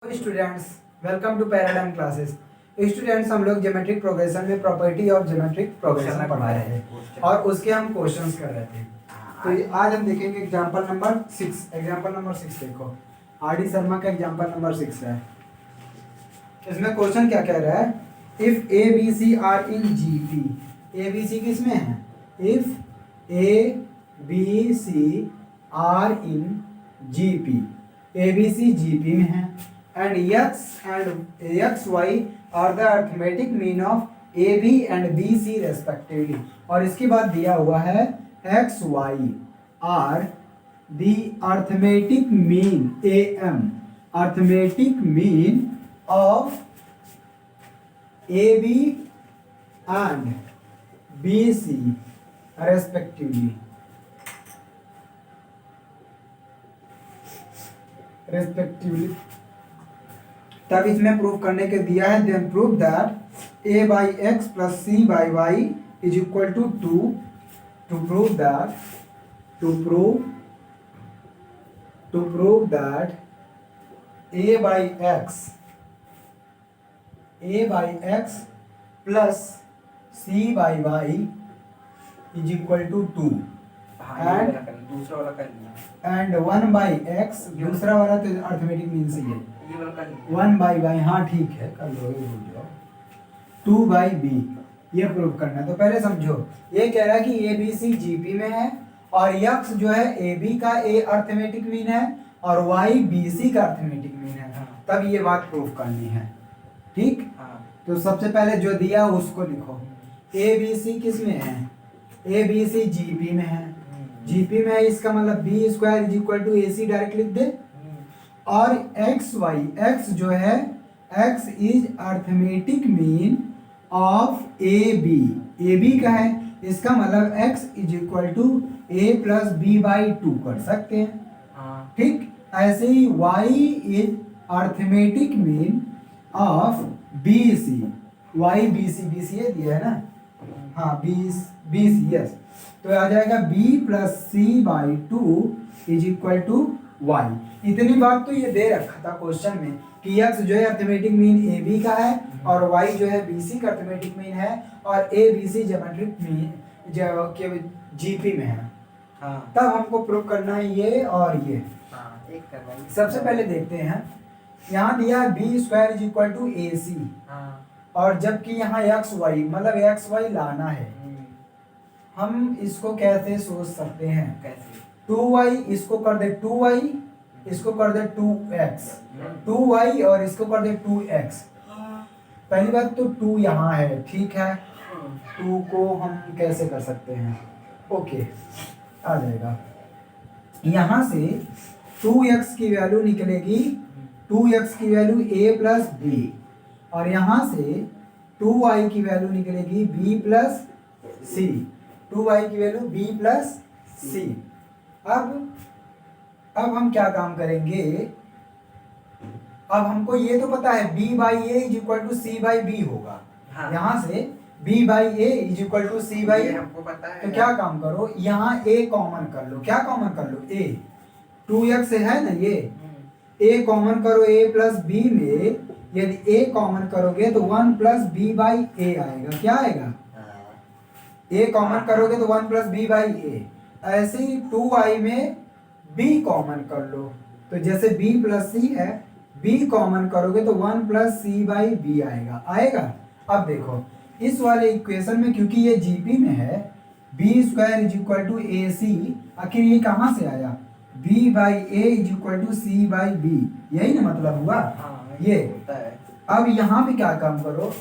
Students, welcome to paradigm classes. Students, हम लोग geometric progression में प्रॉपर्टी ऑफ ज्योमेट्रिक प्रोग्रेशन पढ़ा रहे थे और उसके हम क्वेश्चंस कर रहे थे। तो आज हम देखेंगे एग्जांपल नंबर 6। एग्जांपल नंबर 6 देखो, आर डी शर्मा का एग्जांपल नंबर 6 है। इसमें क्वेश्चन क्या कह रहा है? If A B C are in G P. A B C किस में है? If A B C are in G P, A B C G P में है and x y are the arithmetic mean of AB and BC respectively। और इसके बाद दिया हुआ है x y are the arithmetic mean AM, arithmetic mean of AB and BC respectively। तब इसमें प्रूव करने के दिया है, then prove that a by X plus C by Y is equal to 2। To prove that a by X plus C by Y is equal to 2 दूसरा वाला कर लिया एंड 1 बाई एक्स, दूसरा वाला तो अर्थमेटिक मीन से ही है, ये वाला कर लिया 1 बाई वाई, हाँ ठीक है कर लो, भूल जाओ। 2 बाई बी, ये प्रूव करना है। तो पहले समझो, ये कह रहा है कि A B C G P में है और यक्स जो है ए बी का ए अर्थमेटिक मीन है और वाई बी सी का अर्थमेटिक मीन है। तब ये बात प्रूव करनी है, ठीक। तो सबसे पहले जो दिया उसको लिखो। ए बी सी किस में है? A B C G P में है। जीपी में है, इसका मतलब B square is equal to A C direct लिख दे। और एक्स वाई, एक्स जो है X is arithmetic mean of A B का है, इसका मतलब X is equal to A plus B by 2 कर सकते हैं, ठीक। ऐसे ही Y is arithmetic mean of B C, Y B C ये दिया है ना, हाँ बी सी, यस। तो आ जाएगा b plus C by 2 is equal to Y. इतनी बात तो ये दे रखा था क्वेश्चन में कि x जो है अर्थमेटिक मीन ए बी का है और y जो है बी सी का अर्थमेटिक मीन है और A B C geometric mean जो जीपी में है। तब हमको प्रूव करना है ये और ये। एक करवाइए। सबसे पहले देखते हैं, यहाँ दिया है B square is equal to A C और जबकि यहाँ एक्स वाई, मतलब एक्स वाई लाना है। हम इसको कैसे सोच सकते हैं? कैसे? 2y, इसको कर दे 2y, इसको कर दे 2x, 2y और इसको कर दे 2x। पहली बात तो 2 यहाँ है, ठीक है। 2 को हम कैसे कर सकते हैं? ओके, आ जाएगा। यहाँ से 2x की वैल्यू निकलेगी, 2x की वैल्यू a प्लस b और यहाँ से 2y की वैल्यू निकलेगी b प्लस c, 2y की वैल्यू b प्लस सी। अब हम क्या काम करेंगे? अब हमको ये तो पता है b by A is equal to C by B होगा। यहाँ से b by A is equal to C by, हमको पता है। तो क्या काम करो, यहाँ a कॉमन कर लो। क्या कॉमन कर लो? a, 2x है ना ये, a कॉमन करो a प्लस b में। यदि a कॉमन करोगे तो 1 प्लस बी बाई ए आएगा। क्या आएगा? a कॉमन करोगे तो 1 प्लस बी बाई ए। ऐसे ही 2y में b कॉमन कर लो, तो जैसे b प्लस सी है, b कॉमन करोगे तो 1 प्लस सी बाई बी आएगा। अब देखो इस वाले इक्वेशन में, क्योंकि ये जीपी में है, B square is equal to A C, आखिर ये कहाँ से आया? b by A is equal to C by B, यही ना मतलब हुआ। ये होता है। अब यहाँ पे क्या काम करो,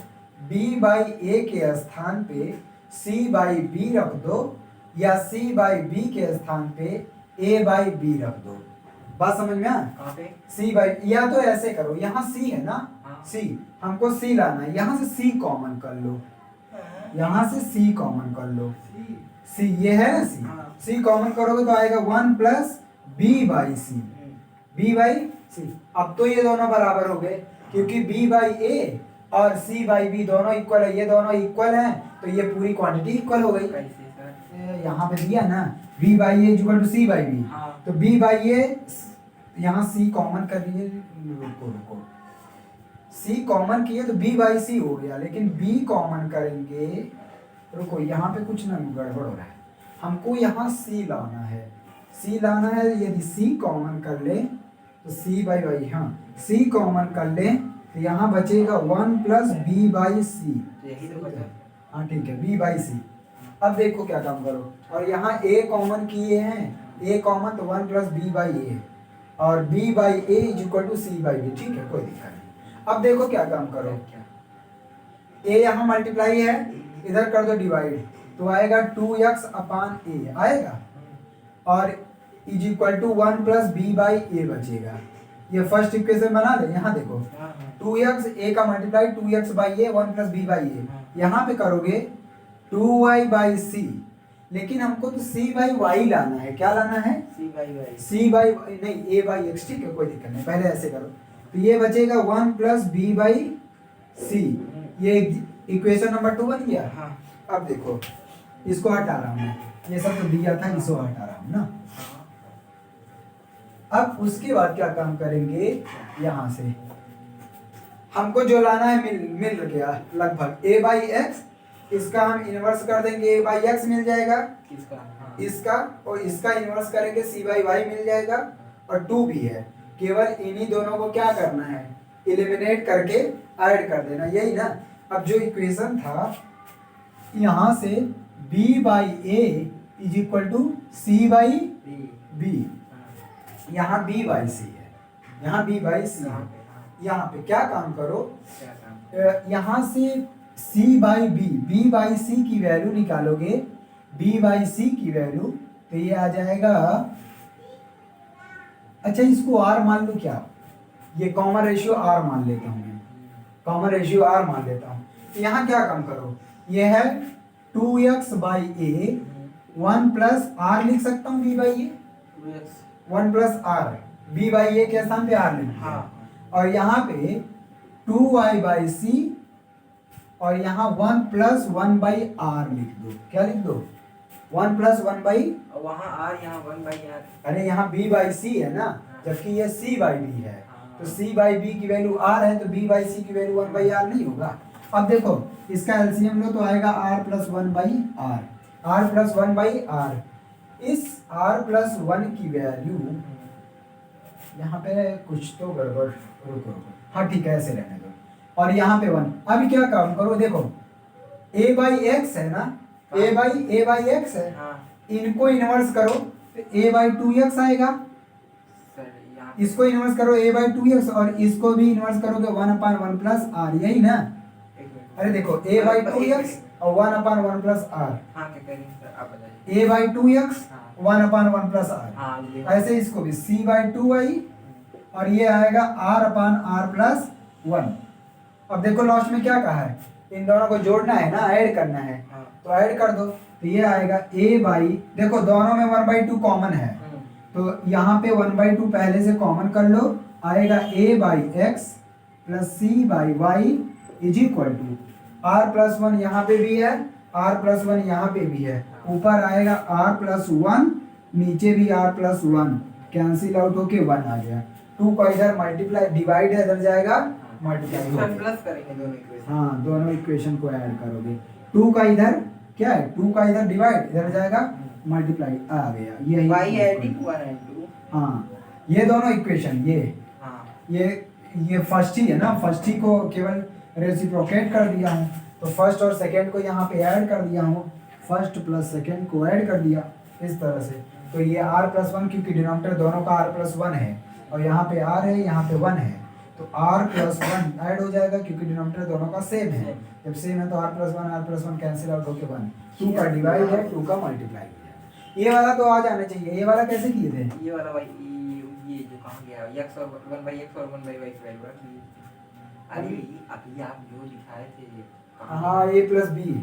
b बाई ए के स्थान पे c बाई बी रख दो या c बाई बी के स्थान पे a बाई बी रख दो। बात समझ में आ? c बाई, या तो ऐसे करो, यहाँ c है ना, c हमको c लाना है, यहाँ से c कॉमन कर लो, यहाँ से c कॉमन कर लो, c ये है ना c कॉमन करोगे तो आएगा 1 plus b by C, b by C. अब तो ये दोनों बराबर हो गए क्योंकि b बाई ए और c बाई बी दोनों इक्वल है, ये दोनों इक्वल हैं तो ये पूरी क्वांटिटी इक्वल हो गई। यहाँ पे दिया ना b by A equal to C by B, तो b बाई ए यहाँ सी कॉमन कर लिए, रुको सी कॉमन किए तो बी बाई सी हो गया, लेकिन बी कॉमन करेंगे, रुको यहाँ पे कुछ ना गड़बड़ हो रहा है, हमको यहाँ सी लाना है, सी लाना है। यदि सी कॉमन कर ले तो सी बाई बाई, हाँ सी कॉमन कर ले तो यहाँ बचेगा 1 प्लस बी बाई सी। यही तो बचा। हाँ ठीक है, बी बाई सी। अब देखो क्या काम करो, और यहाँ ए कॉमन किए हैं, ए कॉमन तो 1 प्लस बी बाई ए, और B by A is equal to C by B, ठीक है कोई दिक्कत नहीं। अब देखो क्या काम करो, क्या? ए यहाँ मल्टीप्लाई है, इधर कर दो डिवाइड, तो आएगा 2x अपान ए आएगा, और is equal to 1 plus B by A बचेगा। ये फर्स्ट इक्वेशन बना ले, यहाँ देखो हाँ, हाँ। 2x ए का multiply 2x by A 1 plus B by A, यहाँ पे करोगे 2y बाई सी, लेकिन हमको तो c बाई वाई लाना है, क्या लाना है सी बाई बाई। c बाई नहीं a बाई एक्स, ठीक है कोई दिक्कत नहीं, पहले ऐसे करो तो ये बचेगा 1 प्लस बी बाई सी, ये इक्वेशन नंबर 2 बन गया। हाँ। अब देखो इसको हटा रहा हूँ मैं, ये सब तो दिया था, इसको हटा रहा हूँ ना। अब उसके बाद क्या काम करेंगे, यहाँ से हमको जो लाना है मिल गया लगभग a बाई एक्स, इसका हम इन्वर्स कर देंगे, a बाई एक्स मिल जाएगा, किसका? हाँ। इसका और इसका इन्वर्स करेंगे c बाई वाई मिल जाएगा, और 2 भी है, केवल इन्हीं दोनों को क्या करना है, एलिमिनेट करके ऐड कर देना, यही ना। अब जो इक्वेशन था यहाँ से b by A is equal to C by B, यहाँ b बाई सी है, यहाँ b बाई सी है, यहाँ पे क्या काम करो, क्या काम? यहाँ से c बाई b बाई सी की वैल्यू निकालोगे, b बाई सी की वैल्यू, तो ये आ जाएगा, अच्छा इसको r मान लो, क्या ये कॉमन रेशियो r मान लेता हूँ मैं, कॉमन रेशियो r मान लेता हूँ। तो यहाँ क्या काम करो, ये है 2x by A 1 plus r लिख सकता हूँ b by A, 1 plus R, B by A के स्थान पे आर लिख दिया। हाँ। और यहाँ पे 2y बाई सी, और यहाँ 1 प्लस 1 बाई आर लिख दो, क्या लिख दो 1 प्लस 1 बाई, वहाँ आर, यहाँ 1 बाई आर। अरे यहाँ b बाई सी है ना, जबकि ये c बाई b है, तो हाँ। c बाई b की वैल्यू r है, तो b बाई सी की वैल्यू 1 बाई आर नहीं होगा। अब देखो इसका एलसीएम लो तो आएगा r plus 1 by R, r plus 1 by R, इस r प्लस 1 की वैल्यू, यहाँ पे कुछ तो गड़बड़, रुको, हाँ ठीक है ऐसे रहने दो, और यहाँ पे 1। अभी क्या काम करो, देखो a बाई एक्स है ना, a बाई एक्स है, हाँ। इनको इन्वर्स करो तो a बाई 2x आएगा, सर यहाँ इसको इन्वर्स करो a बाई 2x, और इसको भी इन्वर्स करोगे 1 अपान 1 प्लस आर, यही ना। एक मिनट। अरे देखो a बाई 2x और 1 अपान 1 प्लस आर, हाँ क्या करेंगे सर, आप बताइए। a बाई 2x हाँ। 1 अपान 1 प्लस आर, हाँ ये। ऐसे इसको भी c बाई 2y, और ये आएगा r अपान r प्लस 1। अब देखो लास्ट में क्या कहा है, इन दोनों को जोड़ना है ना, ऐड करना है, हाँ। तो ऐड कर दो, तो ये आएगा a बाई, देखो दोनों में 1 बाई 2 कॉमन है, तो यहाँ पे 1 बाई 2 पहले से कॉमन कर लो, आएगा a by X plus c by Y is equal to r plus 1 यहाँ पे भी है, r प्लस 1 यहाँ पे भी है, ऊपर आएगा r प्लस 1, नीचे भी r प्लस 1, कैंसिल आउट होके 1 आ गया। 2 को इधर मल्टीप्लाई, डिवाइड है इधर जाएगा, मल्टीप्लाई सर प्लस करेंगे दोनों इक्वेशन। हाँ दोनों इक्वेशन को ऐड करोगे, 2 का इधर क्या है, 2 का इधर डिवाइड, इधर जाएगा मल्टीप्लाई, आ गया यही y एडिंग 1 and 2। हाँ ये दोनों इक्वेशन, ये हाँ। ये फर्स्ट ही है ना, फर्स्ट ही को केवल रेसिप्रोकेट कर दिया हूँ, तो फर्स्ट और सेकंड को यहाँ पे ऐड कर दिया हूँ, फर्स्ट प्लस सेकंड को ऐड कर दिया इस तरह से। तो ये r प्लस 1, क्योंकि डिनोमिनेटर दोनों का r प्लस 1 है, और यहाँ पे r है, यहाँ पे 1 है, तो r प्लस 1 ऐड हो जाएगा, क्योंकि डिनोमिनेटर दोनों का सेम है, जब सेम है तो r प्लस 1 कैंसिल आउट होके 1, 2 का डिवाइड है, 2 का मल्टीप्लाई है। ये वाला तो आ जाना चाहिए, ये वाला कैसे किए थे, ये वाला भाई, ये जो कहाँ गया, x और 1 बाई x और 1 बाई y की वैल्यू रख ली। अरे अभी आप जो दिखाए थे कहाँ? हाँ a प्लस बी,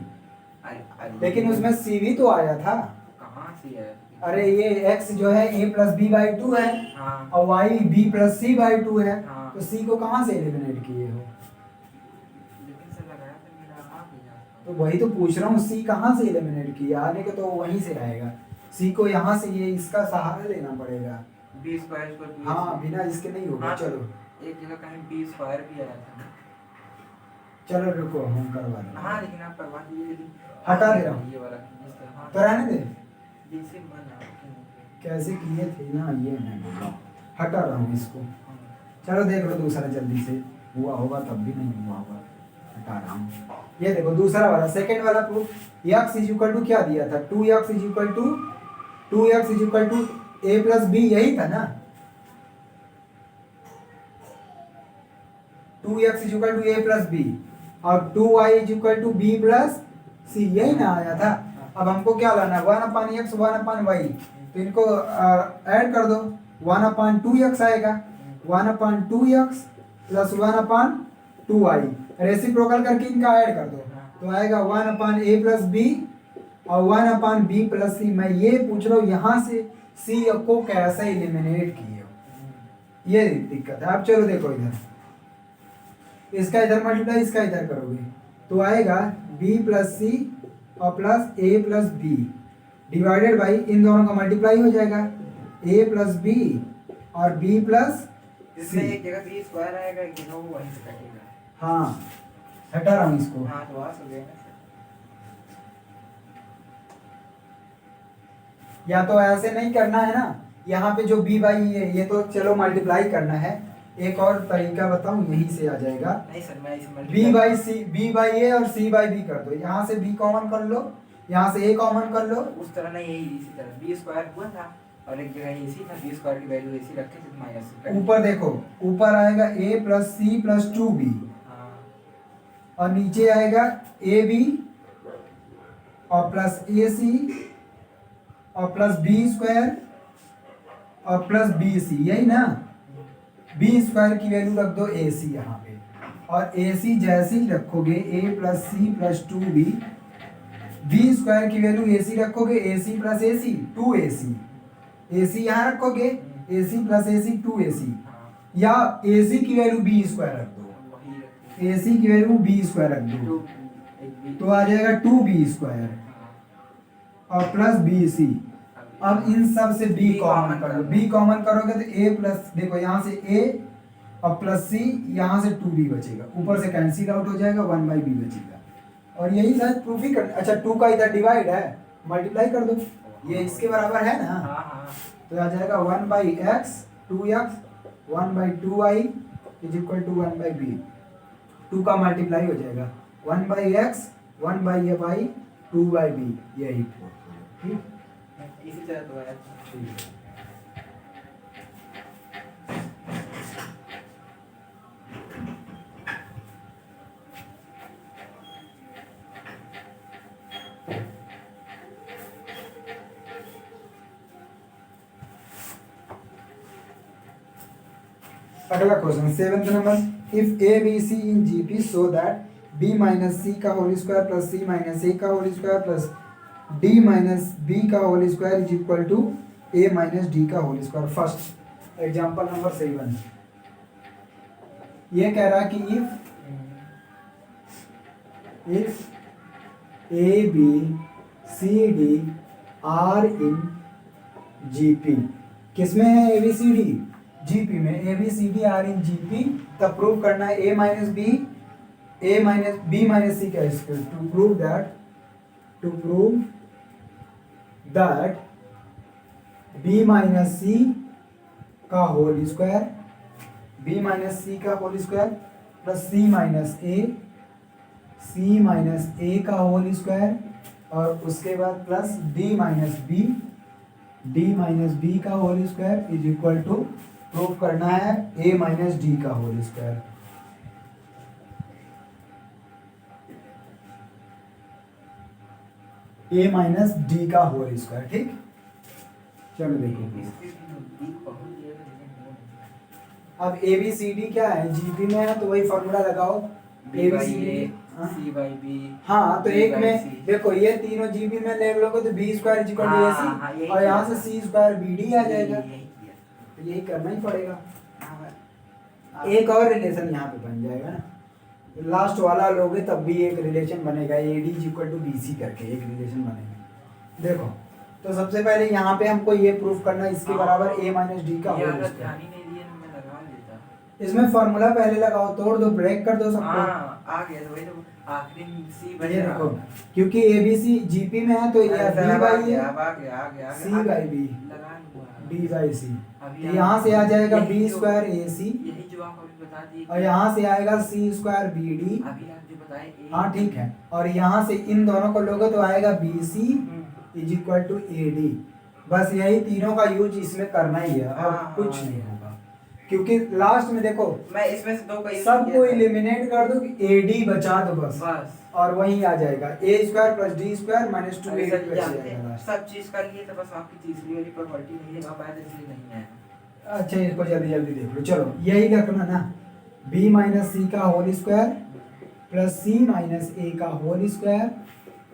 अरे लेकिन उसमें c भी तो आया था। कहाँ से है? अरे ये x जो है a प्लस बी बाई 2 है, हाँ। और y b plus c by 2 है, हाँ। तो c को कहाँ से एलिमिनेट किए हो, लेकिन सर लगाया था मेरा आ गया। तो वही तो पूछ रहा हूँ, c कहाँ से एलिमिनेट किया, आने को तो वहीं से आएगा, c को यहाँ से ये इसका सहारा लेना पड़ेगा। बी स्क्वायर इक्वल टू हाँ बिना इसके नहीं होगा। हाँ, चलो एक जगह कहीं बी स्क्वायर भी आया था। चलो रुको हम करवा देंगे। हाँ लेकिन आप करवा दीजिए, लेकिन हटा दे रहा हूँ। ये वाला जिस तरह हाँ तो रहने दे, जैसे मन आप कैसे किए थे ना ये मैं बोल रहा हूँ। हटा रहा हूँ इसको। चलो देख लो दूसरा जल्दी से, हुआ होगा तब भी नहीं हुआ होगा, हटा रहा हूँ। ये देखो दूसरा वाला, सेकंड वाला proof. x is equal to क्या दिया था, 2x is equal to a plus B, यही था ना। 2x is equal to a plus B और 2y is equal to b plus C, यही ना आया था। अब हमको क्या लाना है, 1/x 1/y, तो इनको ऐड कर दो, 1/2x आएगा, 1/2x प्लस 1/2y, रेसिप्रोकल करके इनका ऐड कर दो, तो आएगा 1/a प्लस बी और 1/b प्लस सी। मैं ये पूछ रहा हूँ यहाँ से सी को कैसे एलिमिनेट किए हो, ये दिक्कत है। अब चलो देखो इधर, इसका इधर मल्टीप्लाई इसका इधर करोगे तो आएगा b प्लस सी और plus a plus B divided by इन दोनों का मल्टीप्लाई हो जाएगा, a प्लस बी और b प्लस इसमें एक जगह बी स्क्वायर आएगा, एक जगह वो वहीं से कटेगा। हाँ हटा रहा हूँ इसको। हाँ तो आस हो गया ना। या तो ऐसे नहीं करना है ना, यहाँ पे जो b बाई ये तो चलो मल्टीप्लाई करना है, एक और तरीका बताऊँ, यहीं से आ जाएगा। नहीं सर मैं इसे b by C, b by A और c बाई बी कर दो, यहाँ से b कॉमन कर लो, यहाँ से a कॉमन कर लो। उस तरह नहीं, यही इसी तरह बी स्क्वायर हुआ था और एक जगह इसी था, बी स्क्वायर की वैल्यू इसी रखे थे माइनस। ऊपर देखो, ऊपर आएगा a plus C plus 2b और नीचे आएगा ए बी और प्लस ए सी और प्लस बी स्क्वायर और प्लस बी सी, यही ना। बी स्क्वायर की वैल्यू रख दो ए सी यहाँ पे, और ए सी जैसे ही रखोगे A plus C plus 2b, B square की वैल्यू ए सी रखोगे A C plus A C 2ac, A C यहाँ रखोगे A C plus A C 2ac, या ए सी की वैल्यू बी स्क्वायर रख दो, ए सी की वैल्यू बी स्क्वायर रख दो, तो आ जाएगा 2b स्क्वायर और प्लस बी सी। अब इन सब से b कॉमन कर लो, b कॉमन करोगे तो a प्लस, देखो यहाँ से a और प्लस c, यहाँ से 2b बचेगा, ऊपर से कैंसिल आउट हो जाएगा, 1/b बचेगा। और यही शायद प्रूफ ही कर। अच्छा 2 का इधर डिवाइड है, मल्टीप्लाई कर दो, ये इसके बराबर है ना, तो आ जाएगा 1/x 2x 1/2y is equal to 1/b। 2 का मल्टीप्लाई हो जाएगा 1/x 1/y 2/b, यही ठीक। इसी तरह तो है। ठीक है। अगला question 7th number, if A B C in GP so that b minus C का whole square plus c minus a का whole square plus d minus b का whole square is equal to a minus d का whole square. First example number 7, ये कह रहा है कि if a b c d are in GP, किसमें है a b c d, GP में, ए B C D are in GP, तब प्रूव करना है a minus B a minus b minus C का square, to prove that b minus C का whole square, b minus C का whole square plus c minus a का whole square, और उसके बाद प्लस d माइनस b का whole square is equal to, prove करना है a माइनस डी का whole square. a minus D का होल स्क्वायर, ठीक। चलो देखिए, अब ए बी सी डी क्या है, जीपी में है तो वही फॉर्मूला लगाओ, A B C D C by B. हाँ तो एक में देखो ये तीनों जीबी में ले लोगे तो B square is equal to A C, और यहाँ से सी स्क्वायर बी डी आ जाएगा, तो यही करना ही पड़ेगा। एक और रिलेशन यहाँ पे बन जाएगा ना, लास्ट वाला लोगे तब भी एक रिलेशन बनेगा, A D is equal to B C करके एक रिलेशन बनेगा। देखो तो सबसे पहले यहाँ पे हमको ये प्रूफ करना है इसके बराबर a माइनस डी का ये होल वाला स्क्वायर। ध्यान ही नहीं दिया ना, मैं लगा लेता। इसमें फॉर्मूला पहले लगाओ, तोड़ दो, ब्रेक कर दो सबको। हाँ आ गया, तो वही तो आखिरी में सी बच ये रहा। देखो, क्योंकि ए बी सी जीपी में है तो ये अरे बी सर, अब आ बाई गया, ए अब आ गया, आ गया, आ सी गया, बाई बी लगा लूंगा। डी बाई सी। अभी तो यहाँ से आ जाएगा यही बी जो- स्क्वायर ए सी यही जो आप अभी बता दिए और यहाँ से आएगा सी स्क्वायर बी डी। अभी आप जो बताए A- हाँ ठीक है, और यहाँ से इन दोनों को लोगे तो आएगा B C is equal to A D. बस यही तीनों का यूज इसमें करना ही है और हाँ, कुछ हाँ। नहीं होगा, क्योंकि लास्ट में देखो मैं इसमें से दो का use सबको किया था। एलिमिनेट कर दो कि ए डी बचा दो बस, बस और वही आ जाएगा A square plus D square minus two A अरे डी सर बच जानते जाएगा हैं, लास्ट। सब चीज कर लिए तो बस आपकी तीसरी वाली प्रॉपर्टी नहीं लगा पाया, तो इसलिए नहीं है। अच्छा इसको जल्दी जल्दी देख लो, चलो यही रखना ना, b माइनस सी का whole square plus C minus A का whole square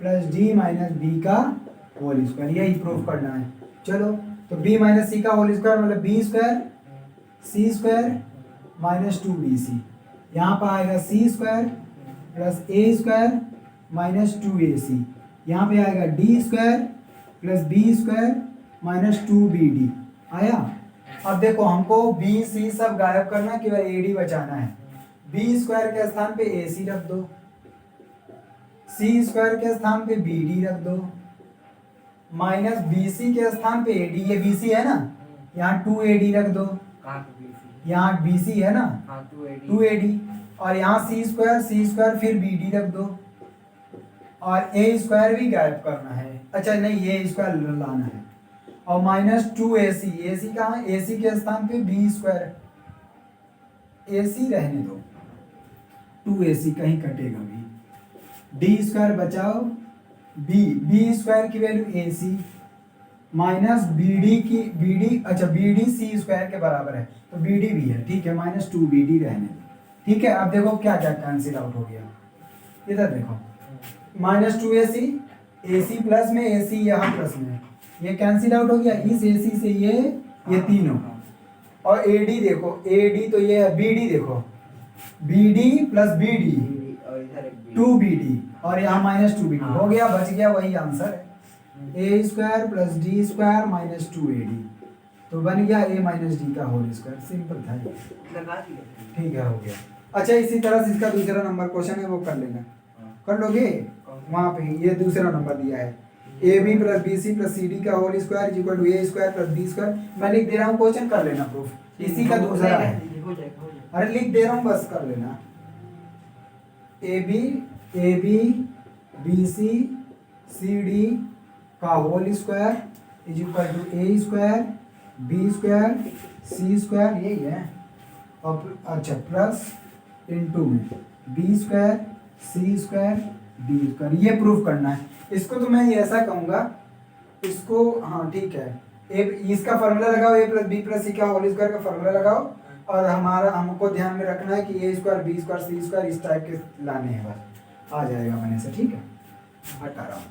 plus D minus B का होल स्क्वायर, यही प्रूफ करना है। चलो तो b माइनस सी का होल स्क्वायर मतलब B square C square minus two B C, यहाँ पर आएगा C square plus A square minus two A C, यहाँ पे आएगा D square plus B square minus two B D आया। अब देखो हमको बी सी सब गायब करना, केवल ए डी बचाना है। बी स्क्वायर के स्थान पे ए सी रख दो, सी स्क्वायर के स्थान पे बी डी रख दो, माइनस बी सी के स्थान पे ए डी, ये बी सी है ना, यहाँ टू ए डी रख दो, कहाँ पे BC? यहाँ बी सी है ना, हाँ 2AD। टू ए डी, और यहाँ सी स्क्वायर फिर बी डी रख दो, और ए स्क्वायर भी गायब करना है। अच्छा नहीं, ए स्क्वायर लाना है, और माइनस टू ए सी, ए सी कहाँ, ए सी के स्थान पे बी स्क्वायर, ए सी रहने दो, टू ए सी कहीं कटेगा भी, डी स्क्वायर बचाओ, बी स्क्वायर की value A C minus B D की बी डी, अच्छा बी डी सी स्क्वायर के बराबर है तो बी डी भी है, ठीक है, माइनस टू बी डी रहने दो, ठीक है। अब देखो क्या क्या कैंसिल आउट हो गया, इधर देखो minus two A C plus में ए सी यहाँ प्लस में, ये कैंसिल आउट हो गया, इस ए सी से ये तीनों, और ए डी देखो, ए डी तो ये है, बी डी देखो, B D plus B D और इधर एक B। टू बी डी, और यहाँ माइनस टू बी डी हो गया, बच गया, वही आंसर है, A square plus D square minus two A D, तो बन गया ए माइनस डी का होल स्क्वायर, सिंपल था ये। लगा दिया। ठीक है, हो गया। अच्छा इसी तरह से इसका दूसरा नंबर क्वेश्चन है वो कर लेना, कर लोगे, वहाँ पे ये दूसरा नंबर दिया है, A B plus B C plus C D का whole square equal to A square plus B square, मैं लिख दे रहा हूँ, क्वेश्चन कर लेना प्रूफ, इसी का दूसरा है, हो जाएगा, हो जाएगा। अरे लिख दे रहा हूँ बस कर लेना, A B B C D का whole square is equal to A square B square C square, यही है, और अच्छा प्लस इनटू में B square C square D square, ये प्रूफ करना है। इसको तो मैं ऐसा कहूँगा, इसको हाँ ठीक है, ए इसका फार्मूला लगाओ, ए प्लस बी प्लस सी का होल स्क्वायर का फार्मूला लगाओ, और हमको ध्यान में रखना है कि ए square B square C square इस टाइप के लाने हैं, बस आ जाएगा मैंने से, ठीक है, हटा रहा हूँ।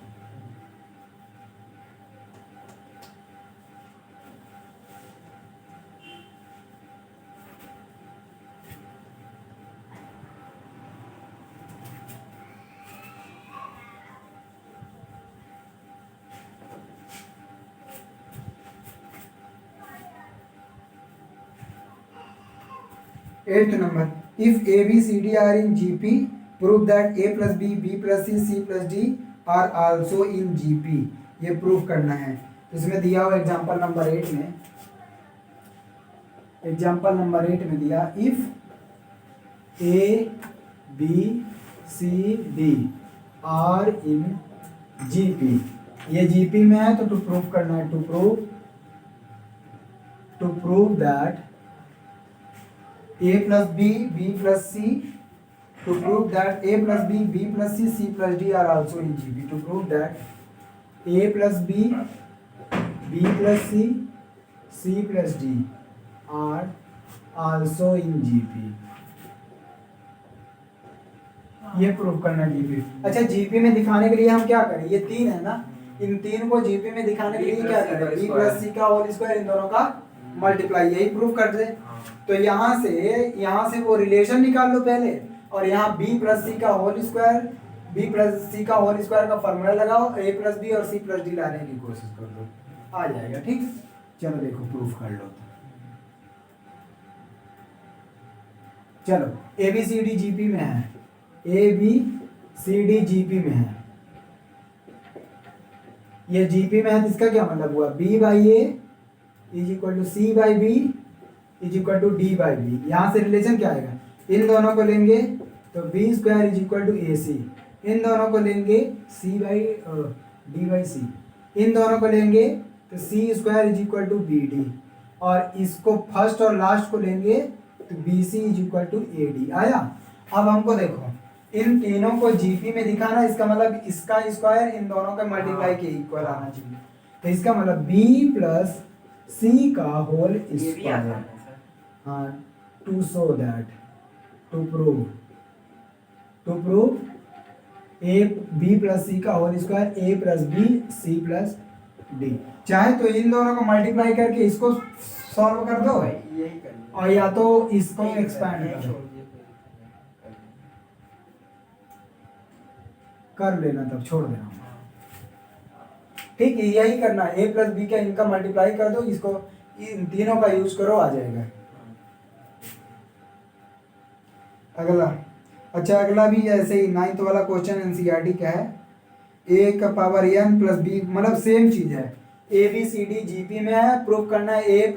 Eighth number, if A, B, C, D are in GP, prove that A plus B, B plus C, C plus D are also in GP, ये प्रूफ करना है। इसमें दिया हुआ एग्जांपल नंबर 8 में, एग्जांपल नंबर 8 में दिया, if A, B, C, D are in GP, ये GP में है तो टू प्रूफ करना है, to prove that A plus B, B plus C, to prove that A plus B, B plus C, C plus D are also in GP. To prove that A plus B, B plus C, C plus D are also in GP. ये proof करना GP. अच्छा GP में दिखाने के लिए हम क्या करें, ये तीन है ना, इन तीन को जीपी में दिखाने के लिए क्या करें, बी प्लस सी का होल स्क्वायर, इन दोनों का मल्टीप्लाई, यही प्रूफ कर दे। तो यहाँ से वो रिलेशन निकाल लो पहले, और यहाँ b प्लस सी का whole square B plus C का होल स्क्वायर का फॉर्मूला लगाओ, ए प्लस बी और सी प्लस डी लाने की कोशिश कर दो, आ जाएगा। ठीक, चलो देखो प्रूफ कर लो तो। चलो A B C D GP में है, A B C D GP में है, ये जीपी में है तो इसका क्या मतलब हुआ, B by A is equal to C by B is equal to D by B. यहाँ से रिलेशन क्या आएगा, इन दोनों को लेंगे तो B square is equal to A C, इन दोनों को लेंगे C by D by C, इन दोनों को लेंगे तो C square is equal to B D, और इसको फर्स्ट और लास्ट को लेंगे तो B C is equal to A D. आया। अब हमको देखो इन तीनों को जीपी में दिखाना, इसका मतलब इसका स्क्वायर इन दोनों का मल्टीप्लाई के इक्वल आना चाहिए, तो इसका मतलब बी प्लस सी का होल ये भी आसान स्क्वायर। है सर। हाँ, to show that, to prove A B plus C का whole square A plus B C plus D. चाहे तो इन दोनों को मल्टीप्लाई करके इसको सॉल्व कर दो, यही कर लो। और या तो इसको एक्सपैंड यही कर छोड़ दो, दिए, कर लो। कर लेना तब छोड़ देना। हाँ। ठीक है, यही करना है, ए प्लस बी का इनका मल्टीप्लाई कर दो, इसको इन तीनों का यूज करो, आ जाएगा। अगला, अच्छा अगला भी ऐसे ही 9th वाला क्वेश्चन एनसीईआरटी का है, ए का पावर एन प्लस बी, मतलब सेम चीज है, A B C D GP में है, प्रूफ करना है ए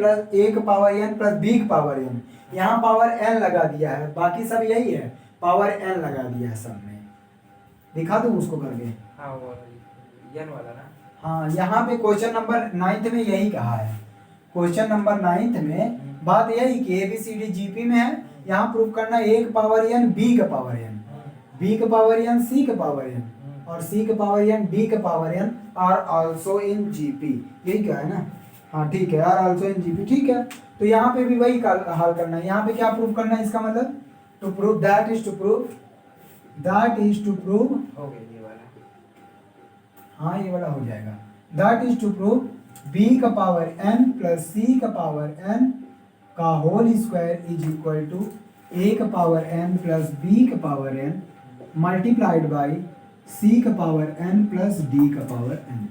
का पावर एन प्लस बी का पावर एन। यहाँ पावर एन लगा दिया है, बाकी सब यही है, पावर एन लगा दिया है सब में। दिखा दूँ उसको करके? हाँ वो एन वाला ना। हाँ, यहाँ पे क्वेश्चन नंबर 9th में यही कहा है, क्वेश्चन नंबर 9th में बात यही कि A B C D GP में है, यहाँ प्रूफ करना है ए का पावर एन बी का पावर एन, बी का पावर एन सी का पावर एन, और सी का पावर एन डी का power N are also in GP. यही क्या है ना? हाँ ठीक है, आर आल्सो इन जीपी। ठीक है, तो यहाँ पे भी वही हल करना है। यहाँ पे क्या प्रूफ करना है, इसका मतलब to prove that is to prove हो गया ये वाला। हाँ ये वाला हो जाएगा, that is to prove B का पावर एन प्लस सी का पावर एन का whole square is equal to A का पावर एन प्लस बी का power N multiplied by C का पावर एन प्लस डी का पावर एन।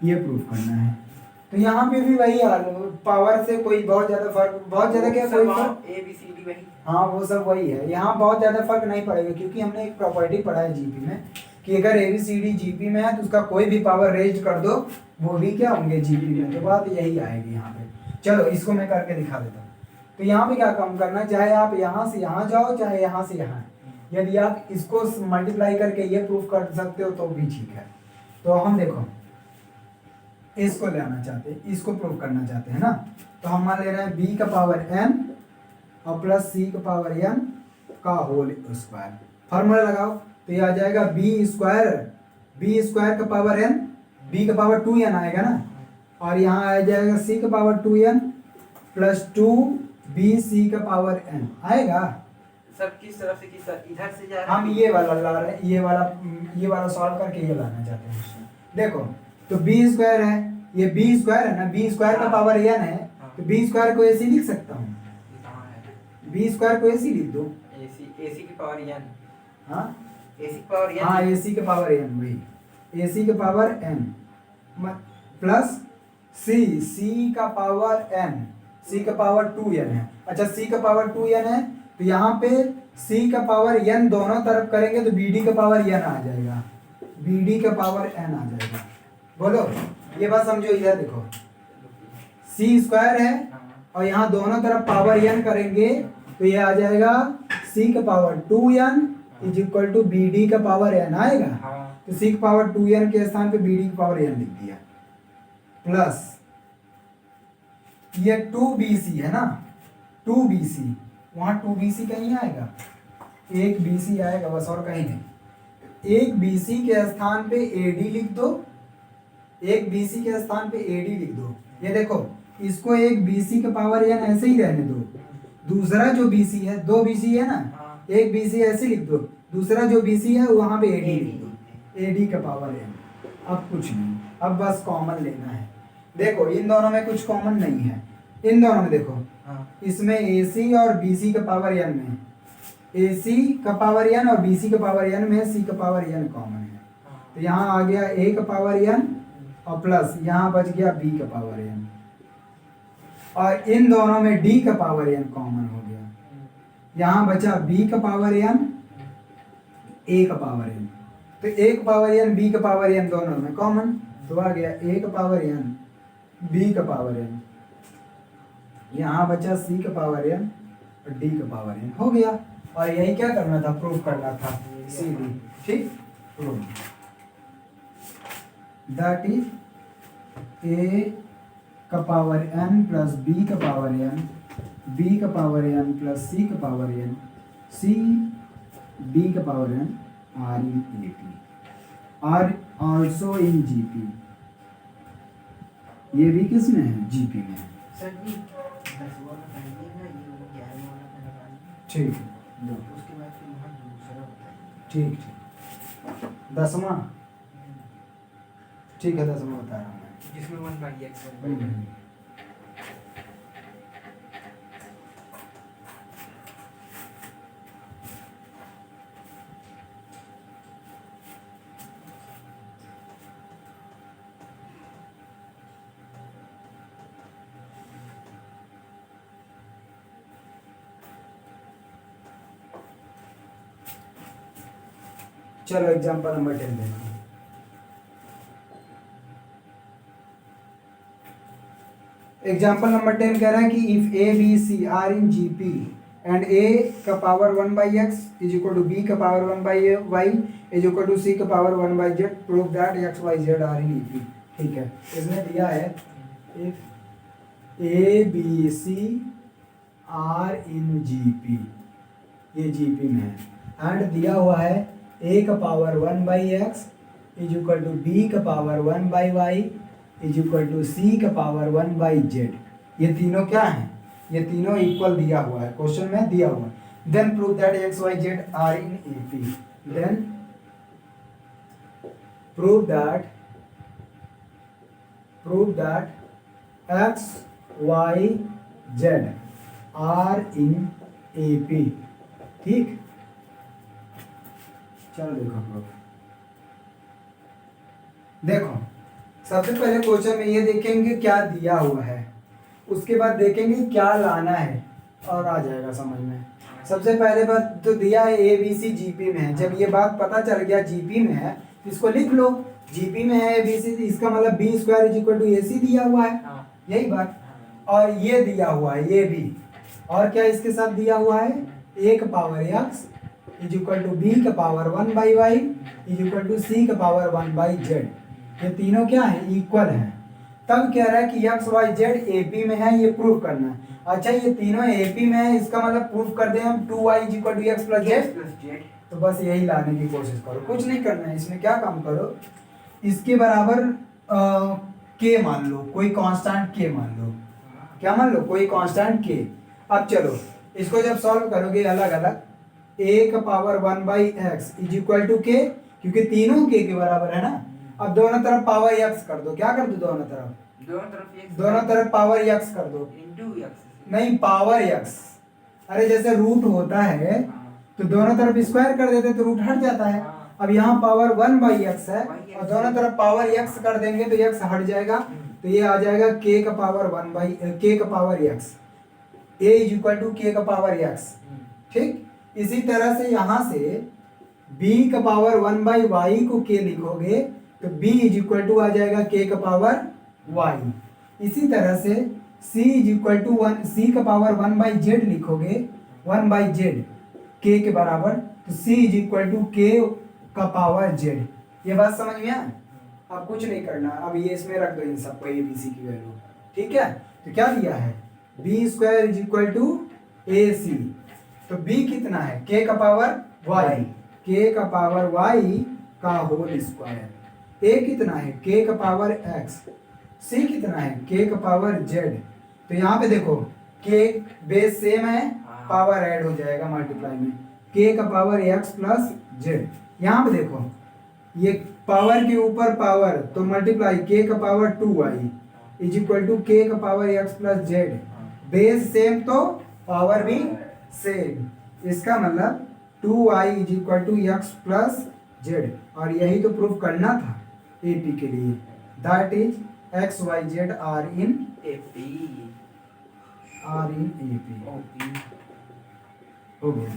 ये proof करना है। तो यहाँ पे भी वही यार, पावर से कोई बहुत ज्यादा फर्क, बहुत ज्यादा क्या कोई फर्क, ए बी सी डी वही। हाँ वो सब वही है, यहाँ बहुत ज्यादा फर्क नहीं पड़ेगा, क्योंकि हमने एक प्रॉपर्टी पढ़ा है जीपी में कि अगर A B C D GP में है तो उसका कोई भी पावर रेज कर दो वो भी क्या होंगे जीपी में, तो बात यही आएगी यहाँ पे। चलो इसको मैं करके दिखा देता हूँ। तो यहाँ पे क्या काम करना है, चाहे आप यहाँ से यहाँ जाओ चाहे यहाँ से यहाँ, यदि आप इसको मल्टीप्लाई करके ये प्रूफ कर सकते हो तो भी ठीक है। तो हम देखो इसको लेना चाहते हैं, इसको प्रूफ करना चाहते हैं ना, तो हम मान ले रहे हैं बी का पावर एन और प्लस सी का पावर एन का होल स्क्वायर। फार्मूला लगाओ तो ये आ जाएगा बी स्क्वायर का पावर एन, बी का पावर 2n आएगा ना, और यहाँ आ जाएगा सी का पावर 2n प्लस 2bc का पावर n आएगा। सब किस तरफ से, किस तरफ, इधर से जा रहा हम ये वाला ला रहे हैं, ये वाला सॉल्व करके ये लाना चाहते हैं उसमें। देखो तो बी स्क्वायर है, ये बी स्क्वायर है ना, बी स्क्वायर का पावर n है, तो बी स्क्वायर को ऐसे लिख सकता हूँ, कहाँ है? बी स्क्वायर को ऐसे लिख दो। एसी की पावर एन। हाँ एसी की पावर एन। हाँ, एसी के पावर n, वही एसी के पावर n प्लस सी का पावर n, सी का पावर 2n है। अच्छा सी का पावर 2n है तो यहाँ पे सी का पावर n दोनों तरफ करेंगे तो bd का पावर n आ जाएगा, bd का पावर n आ जाएगा। बोलो ये बात समझो, इधर देखो सी स्क्वायर है और यहाँ दोनों तरफ पावर n करेंगे तो ये आ जाएगा सी का power 2n is equal to bd का पावर n आएगा। हाँ। तो सी का पावर 2n के स्थान पे bd का पावर n लिख दिया, प्लस ये 2bc है ना, 2bc, वहाँ 2bc कहीं आएगा, एक bc आएगा बस और कहीं नहीं। एक bc के स्थान पे ad लिख दो, एक bc के स्थान पे ad लिख दो। ये देखो इसको एक bc के पावर n ऐसे ही रहने दो, दूसरा जो bc है, दो bc है ना, एक bc ऐसे लिख दो, दूसरा जो bc है वहाँ पे ad लिख दो, ad का पावर n। अब कुछ नहीं, अब बस कॉमन लेना है। देखो इन दोनों में कुछ कॉमन नहीं है, इन दोनों में देखो हाँ। इसमें AC और BC का पावर n में ए सी का पावर n और बी सी का पावर n में सी का पावर n कॉमन है, तो यहाँ आ गया a का पावर n और प्लस यहाँ बच गया b का पावर n, और इन दोनों में d का पावर n कॉमन हो गया, यहाँ बचा b का पावर n a का पावर n, तो a का पावर n b का पावर n दोनों में कॉमन, तो आ गया a का पावर n b का पावर n, यहाँ बचा c का पावर n और d का पावर n हो गया। और यही क्या करना था, प्रूफ करना था सीधी, ठीक। प्रूफ दैट इज a का पावर n प्लस b का पावर n, b का पावर n प्लस c का पावर n, c d का power n are in A P, are also in G P. ये भी किस में है, जी पी में है। सर जी 10 वाला बताइएगा, ये वो 11 वाला का लगा लीजिए। ठीक दो, उसके बाद फिर वहाँ दूसरा बताइए। ठीक ठीक। 10वां, ठीक है 10वां बता रहा हूँ मैं। जिसमें 1/x 1/y। हम्म। चलो एग्जांपल नंबर 10 देखो। एग्जांपल नंबर 10 कह रहा है कि if A B C are in G P and A का power 1/x is equal to B का power 1/y is equal to C का power 1/z, prove that X Y Z are in AP. ठीक है, इसने दिया है if A B C are in G P, ये G P में है, एंड दिया हुआ है a का power 1/x is equal to b का power 1/y is equal to c का पावर 1/z। ये तीनों क्या हैं, ये तीनों इक्वल दिया हुआ है, क्वेश्चन में दिया हुआ है। Then prove that X Y Z are in AP, then prove that X Y Z are in AP। ठीक, चलो देखो प्रूफ। देखो सबसे पहले क्वेश्चन में ये देखेंगे क्या दिया हुआ है, उसके बाद देखेंगे क्या लाना है, और आ जाएगा समझ में। सबसे पहले बात तो दिया है ए बी सी जीपी में है, जब ये बात पता चल गया जीपी में है इसको लिख लो, जीपी में है ए बी सी, इसका मतलब B square is equal to A C दिया हुआ है, यही बात। और ये दिया हुआ है ये भी, और क्या इसके साथ दिया हुआ है ए का power X is equal to B का power 1/y is equal to C का पावर 1/z। ये तीनों क्या है, इक्वल हैं। तब कह रहा है कि एक्स वाई जेड एपी में है, ये प्रूव करना है। अच्छा ये तीनों एपी में है, इसका मतलब प्रूव कर दें हम 2y is equal to X plus Z. तो बस यही लाने की कोशिश करो, कुछ नहीं करना है इसमें। क्या काम करो, इसके बराबर के मान लो, कोई कांस्टेंट के मान लो। क्या मान लो, कोई कांस्टेंट के। अब चलो इसको जब सॉल्व करोगे अलग अलग, a का power 1/x is equal to के, क्योंकि तीनों के बराबर है ना। अब दोनों तरफ पावर x कर दो, क्या कर दो दोनों तरफ पावर x कर दो, नहीं पावर x। अरे जैसे रूट होता है तो दोनों तरफ स्क्वायर कर देते तो रूट हट जाता है। अब यहाँ पावर 1/x है और दोनों तरफ पावर x कर देंगे तो x हट जाएगा, तो ये आ जाएगा k का पावर 1/k का power x, a is equal to k का पावर x। ठीक, इसी तरह से यहाँ से b का पावर 1/y को k लिखोगे तो b इज इक्वल टू आ जाएगा k का पावर y। इसी तरह से c is equal to c का पावर 1/z लिखोगे, 1/z k के बराबर, तो c is equal to k का पावर z। ये बात समझ में आए? अब कुछ नहीं करना, अब ये इसमें रख दो इन सबको a b c की वैल्यू। ठीक है, तो क्या दिया है, b square is equal to ac, तो b कितना है, k का पावर y, k का पावर y का होल स्क्वायर। a कितना है, k का पावर x, c कितना है, k का पावर z। तो यहाँ पे देखो k बेस सेम है, पावर ऐड हो जाएगा मल्टीप्लाई में, k का पावर x प्लस z। यहाँ पे देखो ये पावर के ऊपर पावर तो मल्टीप्लाई, k का power 2y is equal to k का power x plus z। Base same तो पावर भी सेम, इसका मतलब 2y is equal to X plus Z, और यही तो प्रूफ करना था AP के लिए, that is X Y Z are in AP AP। ओपी हो गया,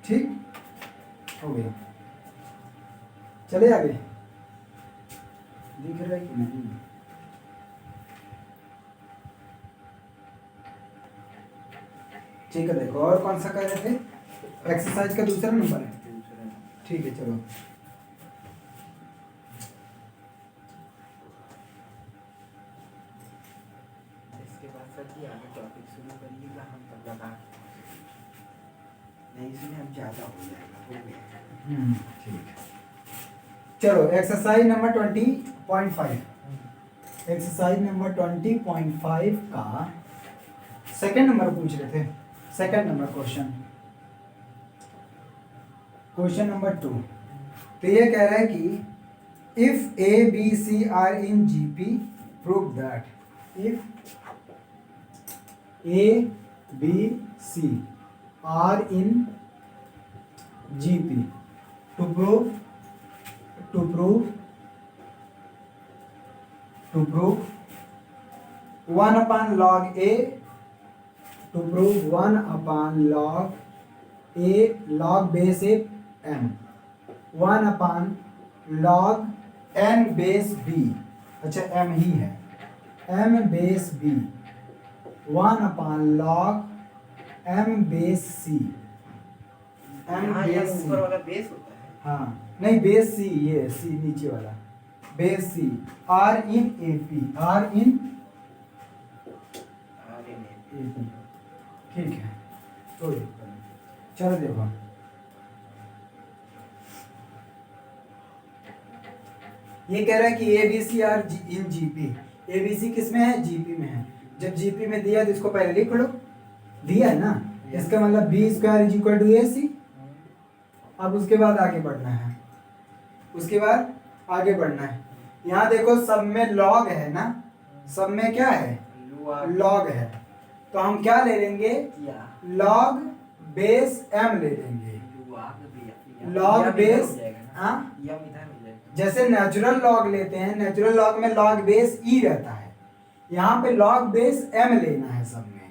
ठीक हो गया। चले आगे, दिख रहा है कि नहीं? ठीक है, देखो और कौन सा कह रहे थे? एक्सरसाइज का दूसरा नंबर है, ठीक है चलो। इसके बाद सर जी आगे टॉपिक शुरू करिएगा, हम तब लगा नहीं, इसमें हम ज़्यादा हो जाएगा, हो गया। ठीक है, चलो एक्सरसाइज नंबर 20.5, एक्सरसाइज नंबर 20.5 का सेकंड नंबर पूछ रहे थे, second number question, question number 2। तो ये कह रहा है कि if A B C are in GP prove that, if A B C are in GP to prove 1 upon log A, to prove 1 upon log A log base A m, 1 upon log n base B, अच्छा m ही है, m base B, 1 upon log m base C, m यहाँ base ऊपर C, वाला base होता है। हाँ नहीं base C, ये C नीचे वाला base C are in AP, are in AP, ठीक है, तो चलो देखो, ये कह रहा है कि ABC are in GP, ABC किस में है? GP में है। जब GP में दिया तो इसको पहले लिख लो, दिया है ना, इसका मतलब B square is equal to AC। अब उसके बाद आगे बढ़ना है, उसके बाद आगे बढ़ना है। यहाँ देखो सब में लॉग है ना, सब में क्या है? लॉग है, तो हम क्या ले लेंगे? लॉग बेस m ले लेंगे, लॉग बेस, हाँ जैसे नेचुरल लॉग लेते हैं, नेचुरल लॉग में लॉग बेस e रहता है, यहाँ पे लॉग बेस m लेना है सब में,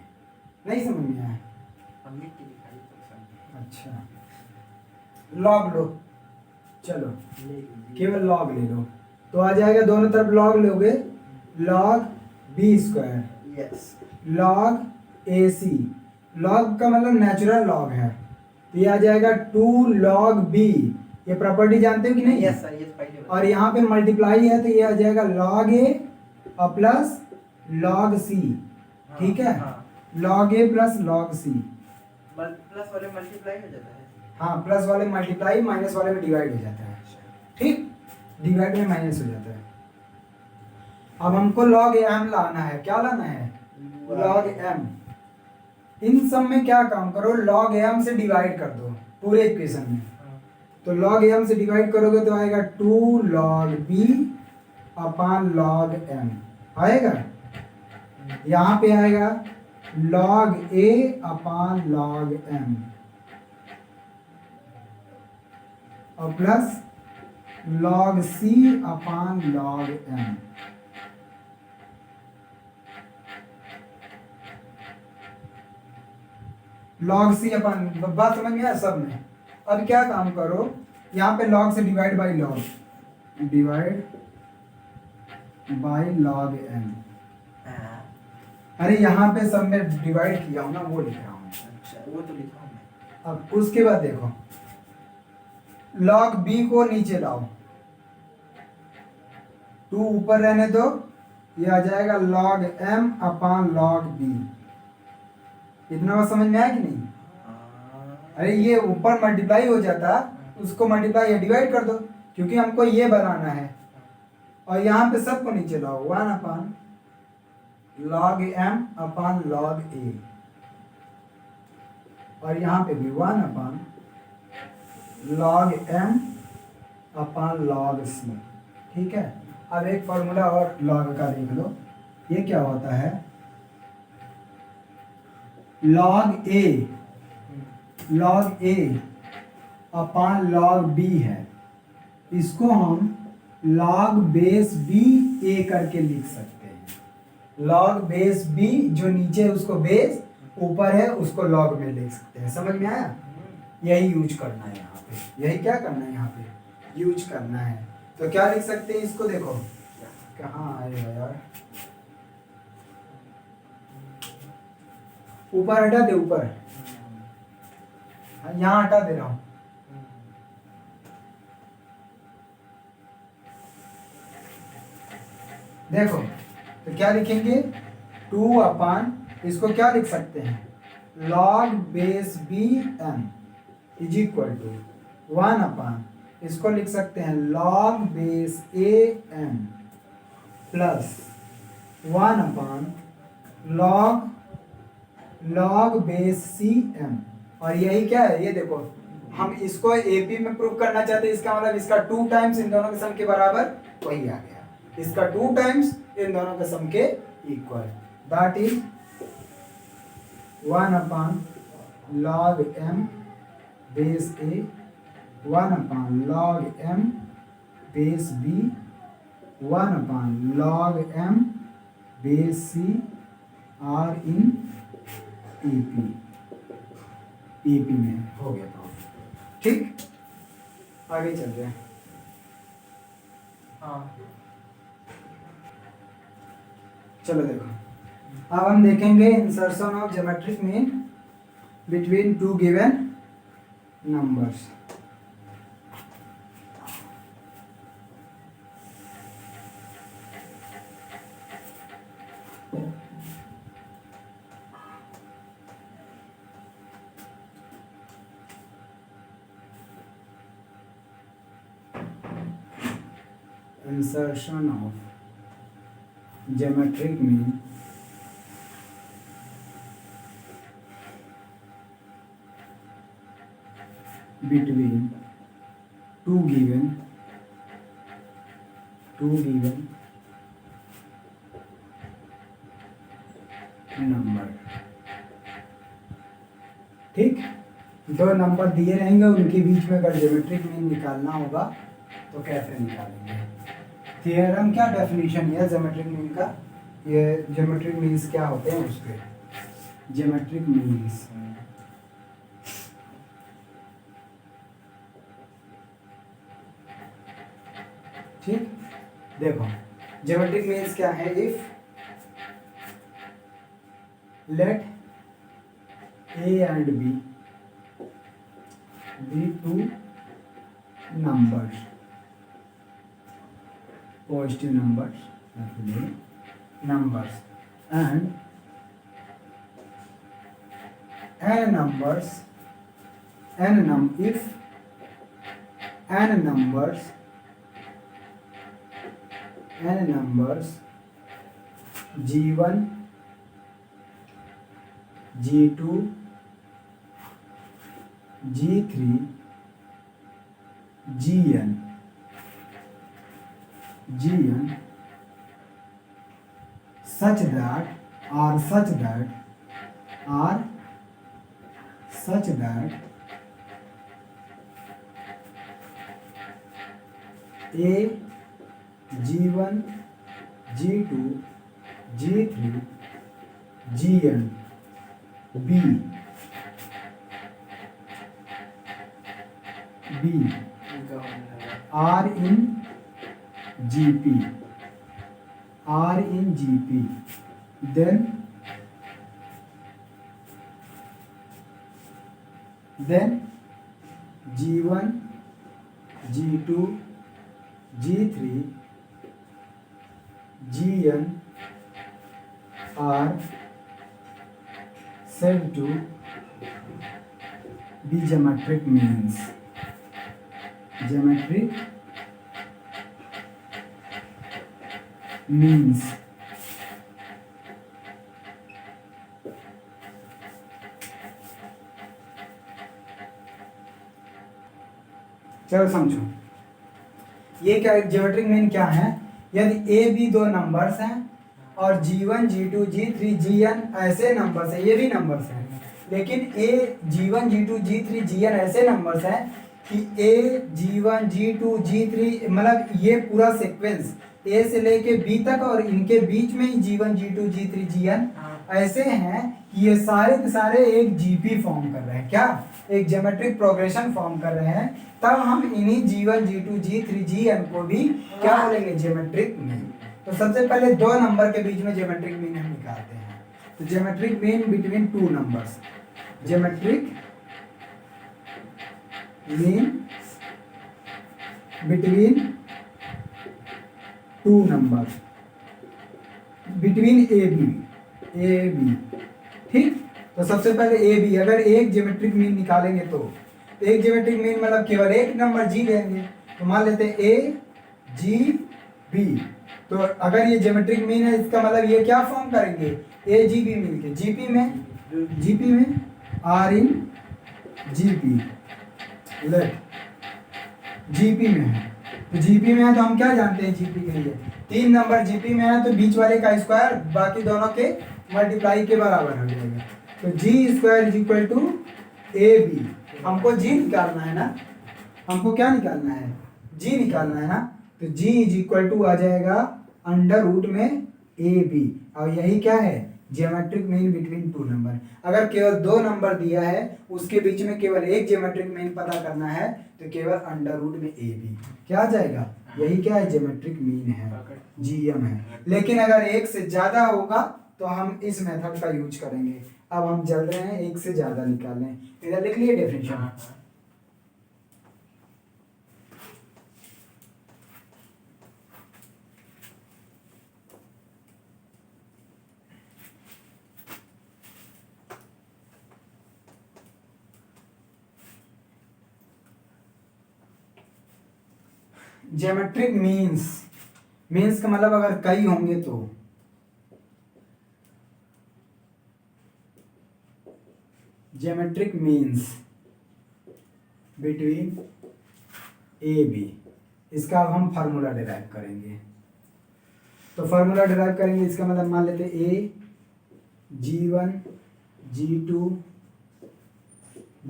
नहीं समझ में आया? अच्छा लॉग लो, चलो केवल लॉग ले लो, तो आ जाएगा दोनों तरफ लॉग लोगे, log B square, yes, log AC, log का मतलब नेचुरल लॉग है, तो ये आ जाएगा 2 लॉग बी, ये प्रॉपर्टी जानते हो कि नहीं? यस सर, ये पहले और यहाँ पे मल्टीप्लाई है तो ये आ जाएगा लॉग ए और प्लस लॉग सी, ठीक है, लॉग ए प्लस लॉग सी, प्लस वाले मल्टीप्लाई हो जाता है, हाँ प्लस वाले मल्टीप्लाई, माइनस वाले में डिवाइड हो जाता है, ठीक, डिवाइड में माइनस हो जाता है। अब हमको लॉग m लाना है, क्या लाना है? Log m। इन सब में क्या काम करो, लॉग m से डिवाइड कर दो पूरे इक्वेशन में, तो लॉग m से डिवाइड करोगे तो आएगा 2 log b upon log m आएगा, यहाँ पे आएगा log a upon log m और plus log c upon log m। Log c upon, बात समझ में आया सब में? अब क्या काम करो, यहाँ पे लॉग से divide by log, divide by log m, अरे यहाँ पे सब में डिवाइड किया हूँ ना, वो लिख रहा हूँ। अच्छा वो तो लिखा हूँ मैं। अब उसके बाद देखो, लॉग b को नीचे लाओ, 2 ऊपर रहने दो, ये आ जाएगा log m upon log b। इतना बात समझ में आया कि नहीं? अरे ये ऊपर मल्टीप्लाई हो जाता, उसको मल्टीप्लाई या डिवाइड कर दो, क्योंकि हमको ये बनाना है, और यहाँ पे सबको नीचे लाओ, 1 upon log m upon log a, और यहाँ पे भी 1 upon log m upon log c, ठीक है। अब एक फॉर्मूला और लॉग का देख लो, ये क्या होता है, log A upon log B है, इसको हम log बेस B A करके लिख सकते हैं। log बेस B जो नीचे है उसको बेस, ऊपर है उसको log में लिख सकते हैं। समझ में आया? यही यूज करना है यहाँ पे, यही क्या करना है यहाँ पे, यूज करना है। तो क्या लिख सकते हैं इसको, देखो कहाँ आएगा यार, ऊपर हटा दे, ऊपर यहाँ हटा दे रहा हूं। देखो तो क्या लिखेंगे, 2 अपान, इसको क्या लिख सकते हैं, log base B M is equal to 1 upon, इसको लिख सकते हैं log base A M plus 1 upon log base C M. और यही क्या है, ये देखो हम इसको एपी में प्रूव करना चाहते हैं, इसका मतलब इसका 2 टाइम्स इन दोनों के सम के बराबर, वही आ गया, इसका 2 टाइम्स इन दोनों के सम के equal, that is 1 upon log m base a, 1 upon log m base b, 1 upon log m base c are in AP में हो गया प्रूफ। ठीक, आगे चल रहे हैं। हाँ चलो देखो, अब हम देखेंगे insertion of geometric mean between 2 given numbers. Insertion of geometric mean between two given number। ठीक, 2 नंबर दिए रहेंगे, उनके बीच में अगर ज्योमेट्रिक मीन निकालना होगा तो कैसे निकालेंगे। थ्योरम क्या डेफिनेशन है ज्योमेट्रिक मीन का, ये ज्योमेट्रिक मीन्स क्या होते हैं उसके, ज्योमेट्रिक मीन्स ठीक, देखो ज्योमेट्रिक मीन्स क्या है, if let A and B two numbers, positive numbers and if n numbers g1 g2 g3 gn such that a g1 g2 g3 gn b are in GP, then G1 G2 G3 Gn are said to be geometric means। चलो समझो, ये क्या geometric mean क्या है, यदि A B 2 numbers हैं और G1 G2 G3 Gn ऐसे नंबर्स हैं, ये भी नंबर्स हैं, लेकिन ए G1 G2 G3 Gn ऐसे नंबर्स हैं कि ए G1 G2 G3 मतलब ये पूरा सीक्वेंस ए से लेके बी तक और इनके बीच में ही G1 G2 G3 Gn ऐसे हैं कि ये सारे के सारे एक जीपी फॉर्म कर रहे हैं। क्या? एक ज्योमेट्रिक प्रोग्रेशन फॉर्म कर रहे हैं। तब हम इन्हीं G1 G2 G3 Gn को भी क्या बोलेंगे? Geometric mean. तो सबसे पहले दो नंबर के बीच में ज्योमेट्रिक मीन हम निकालते हैं। तो geometric mean between two numbers, geometric mean between two numbers, between A B. ठीक, तो सबसे पहले ए बी, अगर एक ज्योमेट्रिक मीन निकालेंगे तो एक ज्योमेट्रिक मीन मतलब केवल एक नंबर जी लेंगे। तो मान लेते हैं ए जी बी। तो अगर ये ज्योमेट्रिक मीन है इसका मतलब ये क्या फॉर्म करेंगे? ए जी बी मिलके जीपी में are in GP, let GP में है। तो जीपी में है तो हम क्या जानते हैं जीपी के लिए? तीन नंबर जीपी में है तो बीच वाले का स्क्वायर बाकी दोनों के मल्टीप्लाई के बराबर हो जाएगा। तो G square is equal to A B. हमको जी निकालना है ना, हमको क्या निकालना है? जी निकालना है ना। तो जी इज इक्वल टू आ जाएगा अंडर रूट में ए बी। और यही क्या है? Geometric mean between to number. अगर केवल दो नंबर दिया है उसके बीच में केवल एक ज्योमेट्रिक मीन पता करना है तो केवल अंडर रूट में ए बी क्या आ जाएगा? यही क्या है? ज्योमेट्रिक मीन है, जीएम है। लेकिन अगर एक से ज्यादा होगा तो हम इस मेथड का यूज करेंगे। अब हम चल रहे हैं एक से ज्यादा निकालने। इधर लिख लिए डेफिनेशन। ज्योमेट्रिक मीन्स का मतलब अगर कई होंगे तो geometric means between A B, इसका अब हम फार्मूला डिराइव करेंगे। तो फार्मूला डिराइव करेंगे इसका मतलब मान लेते A G1 G2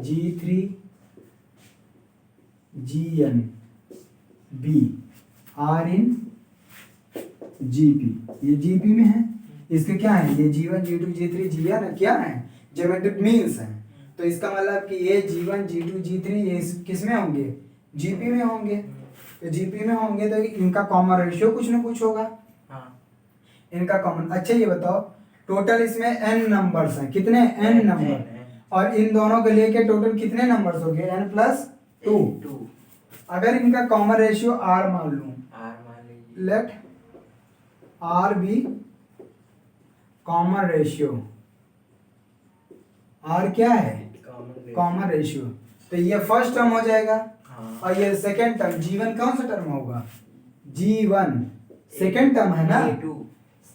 G3 Gn B are in GP. ये जीपी में है, इसके क्या है? ये G1 G2 G3 Gn क्या है? ज्योमेट्रिक मीन्स है। तो इसका मतलब कि ये G1 G2 G3 ये किस में होंगे? जीपी में होंगे। तो जीपी में होंगे तो इनका कॉमन रेशियो कुछ ना कुछ होगा। इनका कॉमन। अच्छा ये बताओ, टोटल इसमें n नंबर्स हैं। कितने? n number. और इन दोनों के लिए के टोटल कितने नंबर्स हो गए? n+2। अगर इनका कॉमन रेशियो r मान लूं, let r be common ratio. r क्या है? Common ratio. तो ये फर्स्ट टर्म हो जाएगा। और ये सेकंड टर्म G1 कौन सा टर्म होगा? G1 सेकंड टर्म है ना।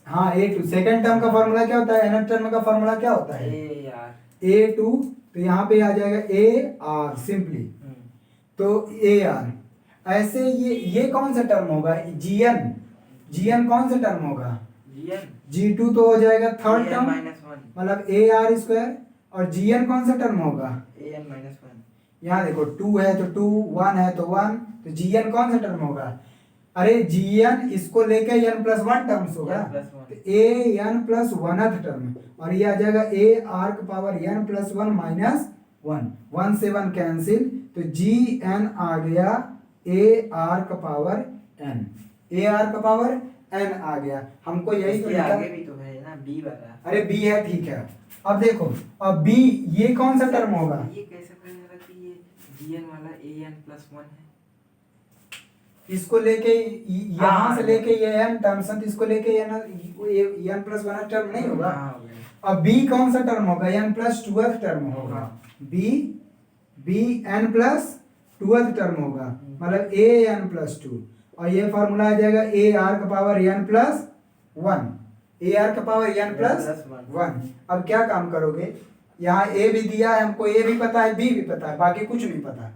हाँ A2 सेकंड टर्म का फॉर्मूला क्या होता है? nth टर्म का फॉर्मूला क्या होता है? A2। तो यहाँ पे आ जाएगा AR सिंपली। तो AR ऐसे ये कौन सा टर्म होगा? GN कौन सा टर्म होगा? G2 तो हो जाएगा थर्ड टर्म मतलब AR स्क्वायर। और Gn कौन सा टर्म होगा? यहाँ देखो 2 है तो 2, 1 है तो 1। तो Gn कौन सा टर्म होगा? अरे Gn इसको लेके n+1 टर्म्स होगा। तो an+1th टर्म और ये आ जाएगा AR का पावर n+1 -1। 1 से 1 कैंसिल। तो Gn आ गया AR का पावर n। AR का पावर n आ गया। हमको यही तो आगे भी तो है ना b वाला। अरे b है, ठीक है। अब देखो, अब b ये कौन सा टर्म होगा? ये कैसे पता चला कि ये Gn वाला an+1 है? इसको लेके यहाँ से लेके ये n टर्म्स है, इसको लेके n+1 टर्म नहीं होगा। अब b कौन सा टर्म होगा? n+2th टर्म होगा। b n+2th टर्म होगा मतलब an+2। और ये फार्मूला आ जाएगा AR का पावर n+1। AR का पावर n+1। अब क्या काम करोगे? यहाँ a भी दिया है हमको, a भी पता है b भी पता है, बाकी कुछ नहीं पता।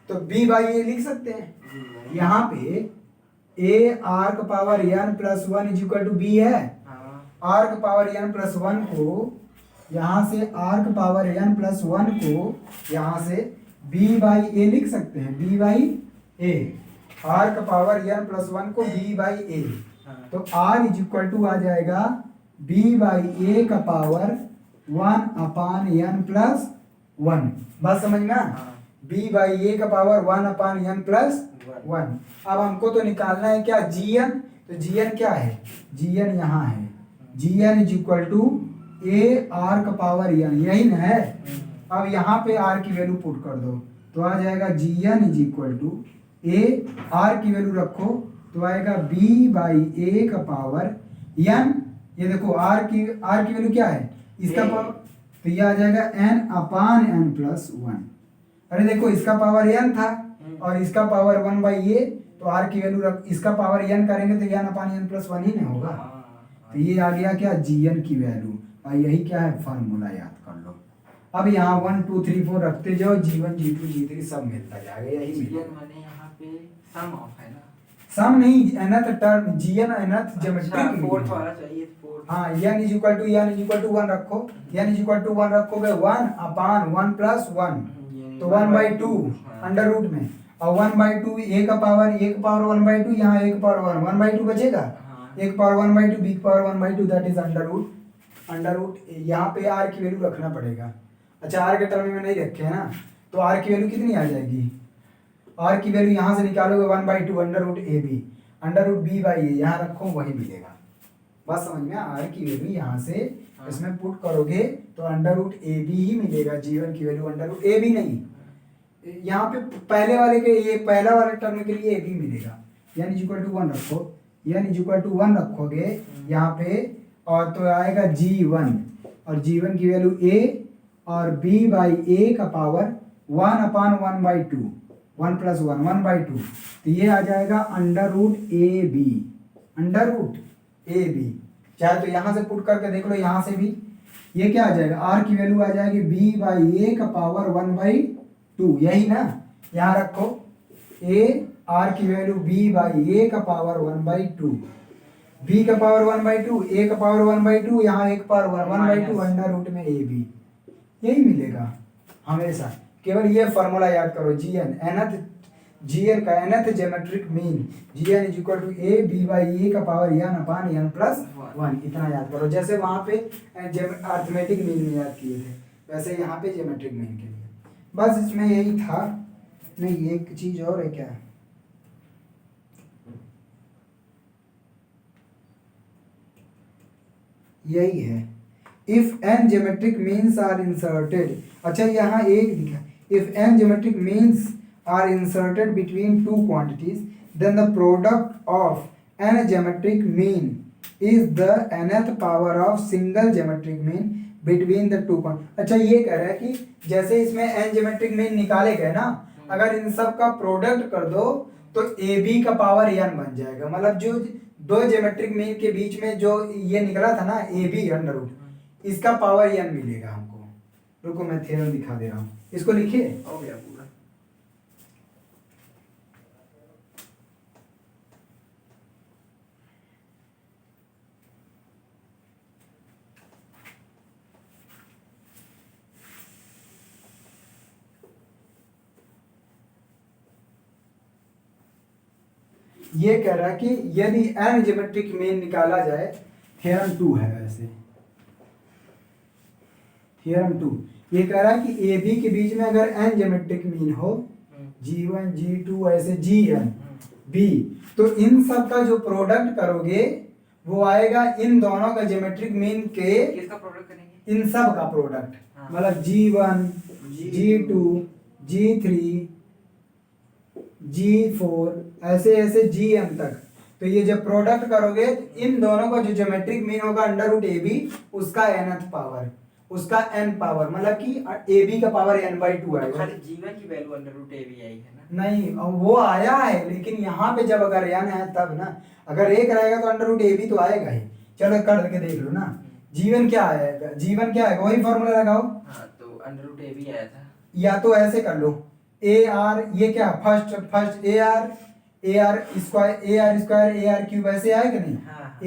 तो b बाई a लिख सकते हैं। यहाँ पे AR का power n+1 is equal to b है। r का पावर n+1 को यहाँ से r का पावर n प्लस 1 को यहाँ से b बाई ए लिख सकते हैं, b बाई ए, r का पावर n प्लस 1 को b बाई ए, तो r इज इक्वल टू आ जाएगा b बाई ए का पावर 1 अपान n प्लस 1। बात समझ में? b बाई ए का पावर 1 अपान n प्लस 1। अब हमको तो निकालना है क्या, gn, तो gn क्या है, gn यहाँ है, gn is equal to a r का पावर n, यही ना है। अब यहाँ पे r की वैल्यू पुट कर दो तो आ जाएगा gn is equal to a, r की वैल्यू रखो तो आएगा b बाई ए का पावर n, ये देखो r की वैल्यू क्या है, इसका पावर, तो ये आ जाएगा n अपान n प्लस 1। अरे देखो इसका पावर n था और इसका पावर 1 बाई ए, तो r की वैल्यू रख, इसका पावर n करेंगे तो n अपान n प्लस 1 ही ना होगा। तो ये आ गया क्या, gn की वैल्यू, और यही क्या है, फार्मूला याद कर लो। अब यहाँ 1 2 3 4 रखते जाओ, g1 g2 g3 सब मिलता जाएगा, यही gn माने यहाँ पे सम ऑफ है ना, सम नहीं, nth term gn nth geometric fourth वाला चाहिए, फोर्थ। हाँ, n इज इक्वल टू 1 रखो, n इज इक्वल टू 1 रखोगे 1 अपान 1 प्लस 1, तो 1 बाई 2 अंडर रूट में, और 1 बाई 2 ए का पावर 1 बाई 2, यहाँ ए का पावर 1 बाई 2 बचेगा, एक पावर 1 बाई 2, बी का power 1 by 2, that is under root. यहाँ पे r की वैल्यू रखना पड़ेगा। अच्छा, r के टर्म में नहीं रखे है ना, तो r की वैल्यू कितनी आ जाएगी, r की वैल्यू यहाँ से निकालोगे 1 by 2 under root A B, under root B by A, यहाँ रखो वही मिलेगा। बस समझ में, r की वैल्यू यहाँ से इसमें पुट करोगे तो अंडर रूट ए बी ही मिलेगा, g1 की value under root A B नहीं, यहाँ पे पहले वाले के, ये पहला वाले टर्म के लिए ए बी मिलेगा। n इज इक्वल टू 1 रखो, n इज इक्वल टू 1 रखोगे यहाँ पे, और तो आएगा g1, और g1 की वैल्यू a और b बाई ए का power 1 upon 1 by 2, 1 plus 1 1 by 2, तो ये आ जाएगा under root A B, under root A B. चाहे तो यहाँ से पुट करके देख लो, यहाँ से भी ये क्या आ जाएगा, r की वैल्यू आ जाएगी b बाई ए का पावर 1 बाई 2, यही ना, यहाँ रखो a, r की वैल्यू b बाई ए का पावर 1 बाई 2, b का पावर 1 बाई 2, a का पावर 1 बाई 2, यहाँ एक पावर 1 बाई 2 अंडर रूट में ए बी, यही मिलेगा हमेशा। केवल ये फॉर्मूला याद करो, gn का nth geometric mean, gn is equal to a b by A का power n upon n plus 1, इतना याद करो। जैसे वहाँ पे अर्थमेटिक मीन में याद किए थे, वैसे यहाँ पे ज्योमेट्रिक मीन के लिए। बस इसमें यही था, नहीं एक चीज और है क्या, यही है, if n geometric means are inserted. अच्छा, यहाँ एक दिखा, if n geometric means are inserted between two quantities then the product of n geometric mean is the nth power of single geometric mean between the two quantity. अच्छा, ये कह रहा है कि जैसे इसमें n ज्योमेट्रिक मीन निकाले गए ना, अगर इन सब का प्रोडक्ट कर दो तो ए बी का पावर n बन जाएगा, मतलब जो दो ज्योमेट्रिक मीन के बीच में जो ये निकला था ना ए बी अंडर रूट, इसका पावर n मिलेगा हमको। रुको मैं थ्योरम दिखा दे रहा हूँ, इसको लिखिए। हो गया पूरा। ये कह रहा है कि यदि n ज्योमेट्रिक मीन निकाला जाए, थ्योरम 2 है वैसे, थ्योरम 2 ये कह रहा है कि ए बी के बीच में अगर n ज्योमेट्रिक मीन हो, g1 g2 ऐसे gn b, तो इन सब का जो प्रोडक्ट करोगे वो आएगा इन दोनों का ज्योमेट्रिक मीन के, किसका प्रोडक्ट करेंगे, इन सब का प्रोडक्ट, मतलब g1 g2 g3 g4 ऐसे ऐसे gm तक। तो ये जब प्रोडक्ट करोगे इन दोनों का जो ज्योमेट्रिक मीन होगा अंडर रूट ए बी, उसका nth पावर, उसका n पावर, मतलब कि ए बी का पावर n बाई 2 आएगा। खाली जीवन की value under root A B आई है ना, नहीं वो आया है, लेकिन यहाँ पे जब अगर n है तब ना, अगर एक रहेगा तो अंडर रूट ए बी तो आएगा ही। चलो करके देख लो ना, जीवन क्या आएगा, जीवन क्या आएगा, वही फॉर्मूला लगाओ। हाँ, तो अंडर रूट ए बी आया था, या तो ऐसे कर लो, ए आर, ये क्या first A R square A R cube ऐसे आएगा नहीं, हाँ,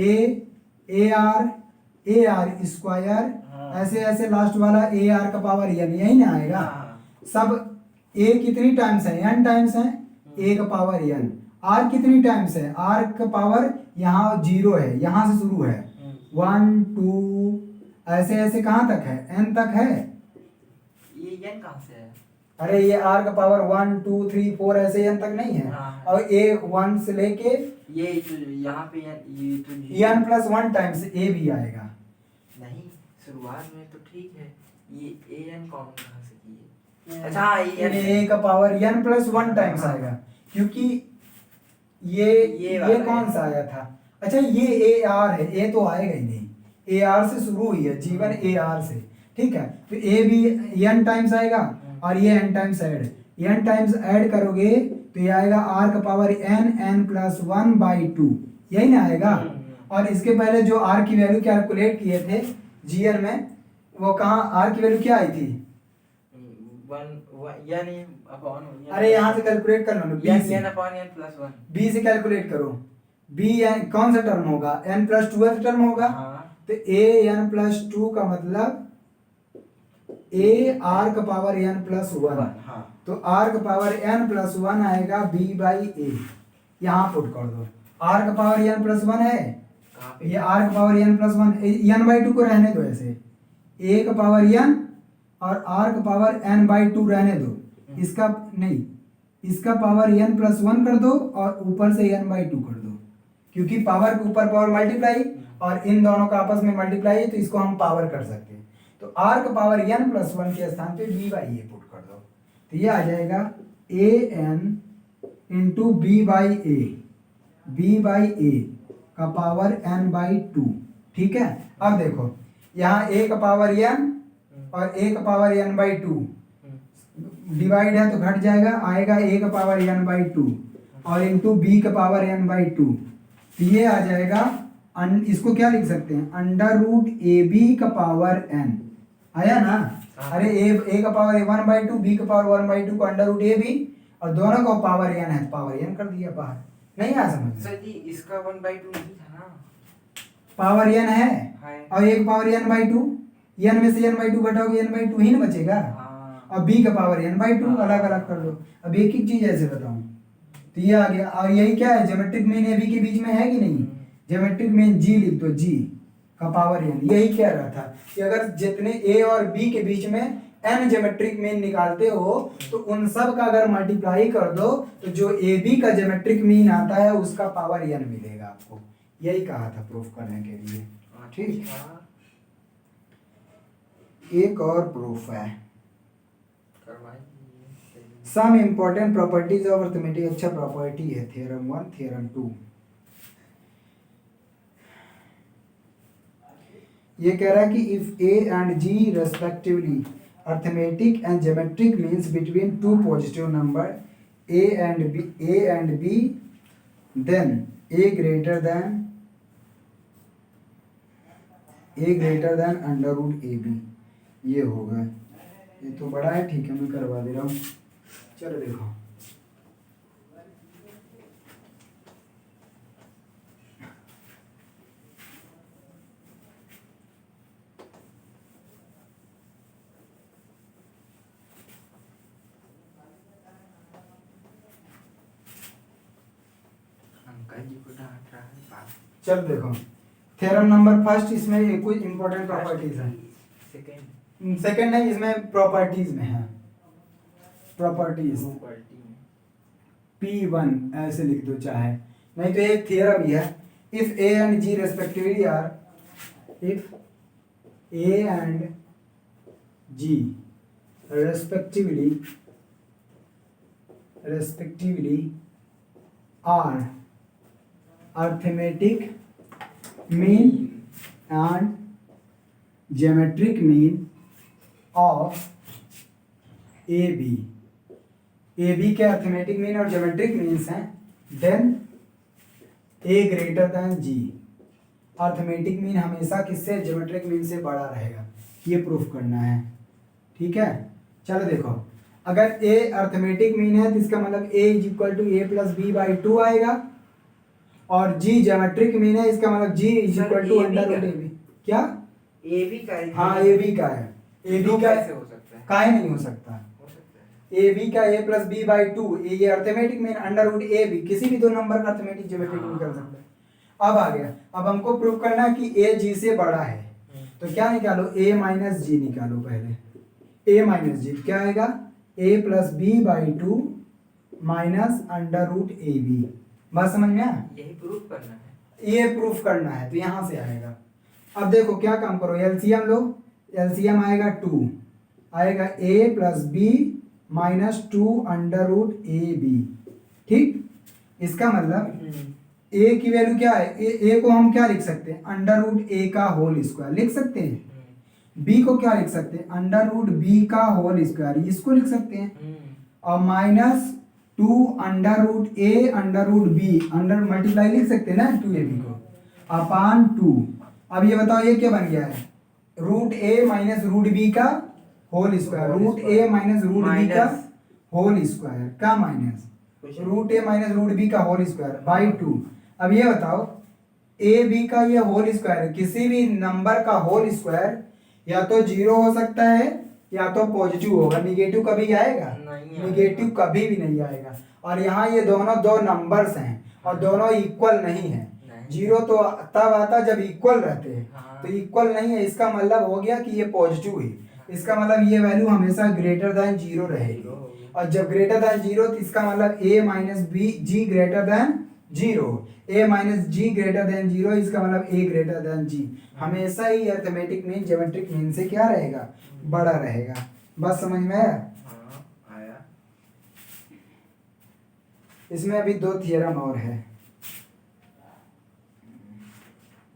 ए आर स्क्वायर ऐसे ऐसे लास्ट वाला ए आर का पावर एन यही ना आएगा। हाँ। सब ए कितनी टाइम्स है, एन टाइम्स है, ए का पावर एन। आर कितनी टाइम्स है, आर का पावर यहाँ 0 है, यहाँ से शुरू है 1 2 ऐसे ऐसे कहाँ तक है, एन तक है। ये एन कहाँ से है? अरे ये आर का पावर 1 2 3 4 ऐसे एन तक नहीं है। हाँ। और ए 1 से लेके ये तो यहाँ पे ये तो एन प्लस 1 टाइम्स ए भी आएगा। नहीं, शुरुआत में तो ठीक है, ये ए एन कॉमन कहाँ से किए? अच्छा हाँ, ए का पावर एन प्लस 1 टाइम्स हाँ। आएगा, क्योंकि ये कौन सा आया था। अच्छा ये ए आर है, ए तो आएगा ही नहीं, ए आर से शुरू हुई है, जीवन ए आर से, ठीक है। तो ए भी एन टाइम्स आएगा और ये N times add, N times add करोगे तो ये आएगा आर का पावर एन एन प्लस 1/2, यही ना आएगा। और इसके पहले जो आर की वैल्यू कैलकुलेट किए थे जीएन में, वो कहाँ आर की वैल्यू क्या आई थी? यानी अपॉन, अरे यहाँ से कैलकुलेट कर लो, बी से, N upon N plus 1, B से कैलकुलेट करो। बी एन कौन सा टर्म होगा, एन प्लस 2 टर्म होगा। हाँ। तो ए एन प्लस 2 का मतलब ए आर का पावर एन प्लस 1। हाँ। तो आर का पावर एन प्लस 1 आएगा बी बाई ए, यहाँ पुट कर दो। आर का पावर एन प्लस 1 है, कहाँ पे? ये आर का पावर एन प्लस 1, n/2 को रहने दो ऐसे, ए का पावर एन और आर का पावर n/2 रहने दो। इसका नहीं, इसका पावर n प्लस 1 कर दो और ऊपर से n/2 कर दो, क्योंकि पावर के ऊपर पावर मल्टीप्लाई और इन दोनों का आपस में मल्टीप्लाई है, तो इसको हम पावर कर सकते हैं। तो r का पावर n प्लस 1 के स्थान पे b बाई ए पुट कर दो, तो ये आ जाएगा an into B by A, B by A का पावर n/2, ठीक है। अब देखो यहाँ a का पावर n और a का पावर n/2 डिवाइड है तो घट जाएगा, आएगा a का पावर n/2 और इंटू b का पावर n/2, तो ये आ जाएगा इसको क्या लिख सकते हैं, अंडर रूट ए बी का पावर n, आया ना। अरे a का पावर 1/2, b का पावर 1/2 को अंडर रूट ए बी और दोनों का पावर n है, पावर n कर दिया बाहर। नहीं आ समझ सर जी, इसका 1/2 नहीं था ना, पावर n है है। और एक पावर n/2, n में से n/2 घटाओगे n/2 ही ना बचेगा। हाँ। और b का पावर n/2 अलग अलग कर दो। अब एक एक चीज ऐसे बताऊं तो ये आ गया। और यही क्या है, ज्योमेट्रिक मीन ए बी के बीच में है कि नहीं, ज्योमेट्रिक मीन जी लिख दो, जी का पावर n। यही कह रहा था कि अगर जितने ए और बी के बीच में n ज्योमेट्रिक मीन निकालते हो तो उन सब का अगर मल्टीप्लाई कर दो तो जो ए बी का ज्योमेट्रिक मीन आता है उसका पावर n मिलेगा आपको। यही कहा था प्रूफ करने के लिए, ठीक। एक और प्रूफ है, some important properties of arithmetic. अच्छा प्रॉपर्टी है, थ्योरम 1 थ्योरम 2। ये कह रहा है कि if A and G respectively arithmetic and geometric means between two positive number A and B then A greater than under root A B, ये होगा। ये तो बड़ा है, ठीक है मैं करवा दे रहा हूँ। चलो देखो, अंकल जी को डांट रहा है बाप। चलो देखो थ्योरम नंबर फर्स्ट, इसमें ये कुछ इंपॉर्टेंट प्रॉपर्टीज हैं। सेकंड नहीं, इसमें प्रॉपर्टीज में है, प्रॉपर्टीज P1 ऐसे लिख दो चाहे, नहीं तो एक थ्योरम ही है। If A and G respectively are, if A and G respectively are arithmetic mean and geometric mean of AB। AB के अर्थमेटिक मीन और ज्योमेट्रिक मीन्स हैं, then A greater than G। Arithmetic mean हमेशा किससे, geometric mean से बड़ा रहेगा, ये proof करना है, ठीक है। चलो देखो, अगर A अर्थमेटिक मीन है तो इसका मतलब A is equal to A plus B by 2 आएगा, और G ज्योमेट्रिक मीन है इसका मतलब G is equal to under root A B. क्या ए बी का हाँ ए बी का है, ए दो बी का कैसे हो सकता है? काहे नहीं हो सकता, हो सकता है। ए बी का ए प्लस बी बाई टू, ये अर्थमेटिक में अंडर रूट ए बी, किसी भी दो नंबर का अर्थमेटिक ज्योमेट्रिक हाँ। निकल सकता है। अब आ गया, अब हमको प्रूव करना है कि ए जी से बड़ा है, तो क्या निकालो, ए माइनस जी निकालो पहले, ए माइनस जी क्या आएगा, A plus B by two minus under root A B. बात समझ में आया, यही प्रूफ करना है। ये प्रूफ करना है तो यहाँ से आएगा। अब देखो क्या काम करो, एलसीएम लो, एलसीएम आएगा 2, आएगा A plus B minus 2 under root A B. ठीक, इसका मतलब ए की वैल्यू क्या है, ए को हम क्या लिख सकते हैं, अंडर रूट ए का होल स्क्वायर लिख सकते हैं। बी को क्या लिख सकते हैं, अंडर रूट बी का होल स्क्वायर, इसको लिख सकते हैं। और minus 2 under root A under root B, under multiply लिख सकते हैं ना 2ab को, अपान 2। अब ये बताओ ये क्या बन गया है, रूट ए माइनस रूट बी का होल स्क्वायर, रूट ए माइनस रूट बी का होल स्क्वायर का माइनस रूट ए माइनस रूट बी का होल स्क्वायर बाई 2। अब ये बताओ ए बी का ये होल स्क्वायर, किसी भी नंबर का होल स्क्वायर या तो 0 हो सकता है या तो पॉजिटिव होगा, निगेटिव कभी आएगा, निगेटिव कभी भी नहीं आएगा। और यहाँ ये दोनों दो नंबर्स हैं और दोनों इक्वल नहीं है, 0 तो तब आता जब इक्वल रहते हैं, तो इक्वल नहीं है, इसका मतलब हो गया कि ये पॉजिटिव है, इसका मतलब ये वैल्यू हमेशा ग्रेटर देन 0 रहेगी। और जब ग्रेटर देन 0 तो इसका मतलब a minus B G greater than 0, a minus G greater than 0, इसका मतलब a ग्रेटर देन g। हमेशा ही अर्थमेटिक मीन ज्योमेट्रिक मीन से क्या रहेगा, बड़ा रहेगा। बस समझ में आया। हाँ, आया। इसमें अभी 2 थियरम और है।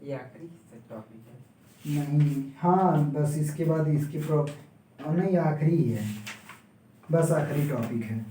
ये आखिरी टॉपिक है। नहीं, हाँ बस इसके बाद इसकी नहीं आखिरी ही है, बस आखिरी टॉपिक है।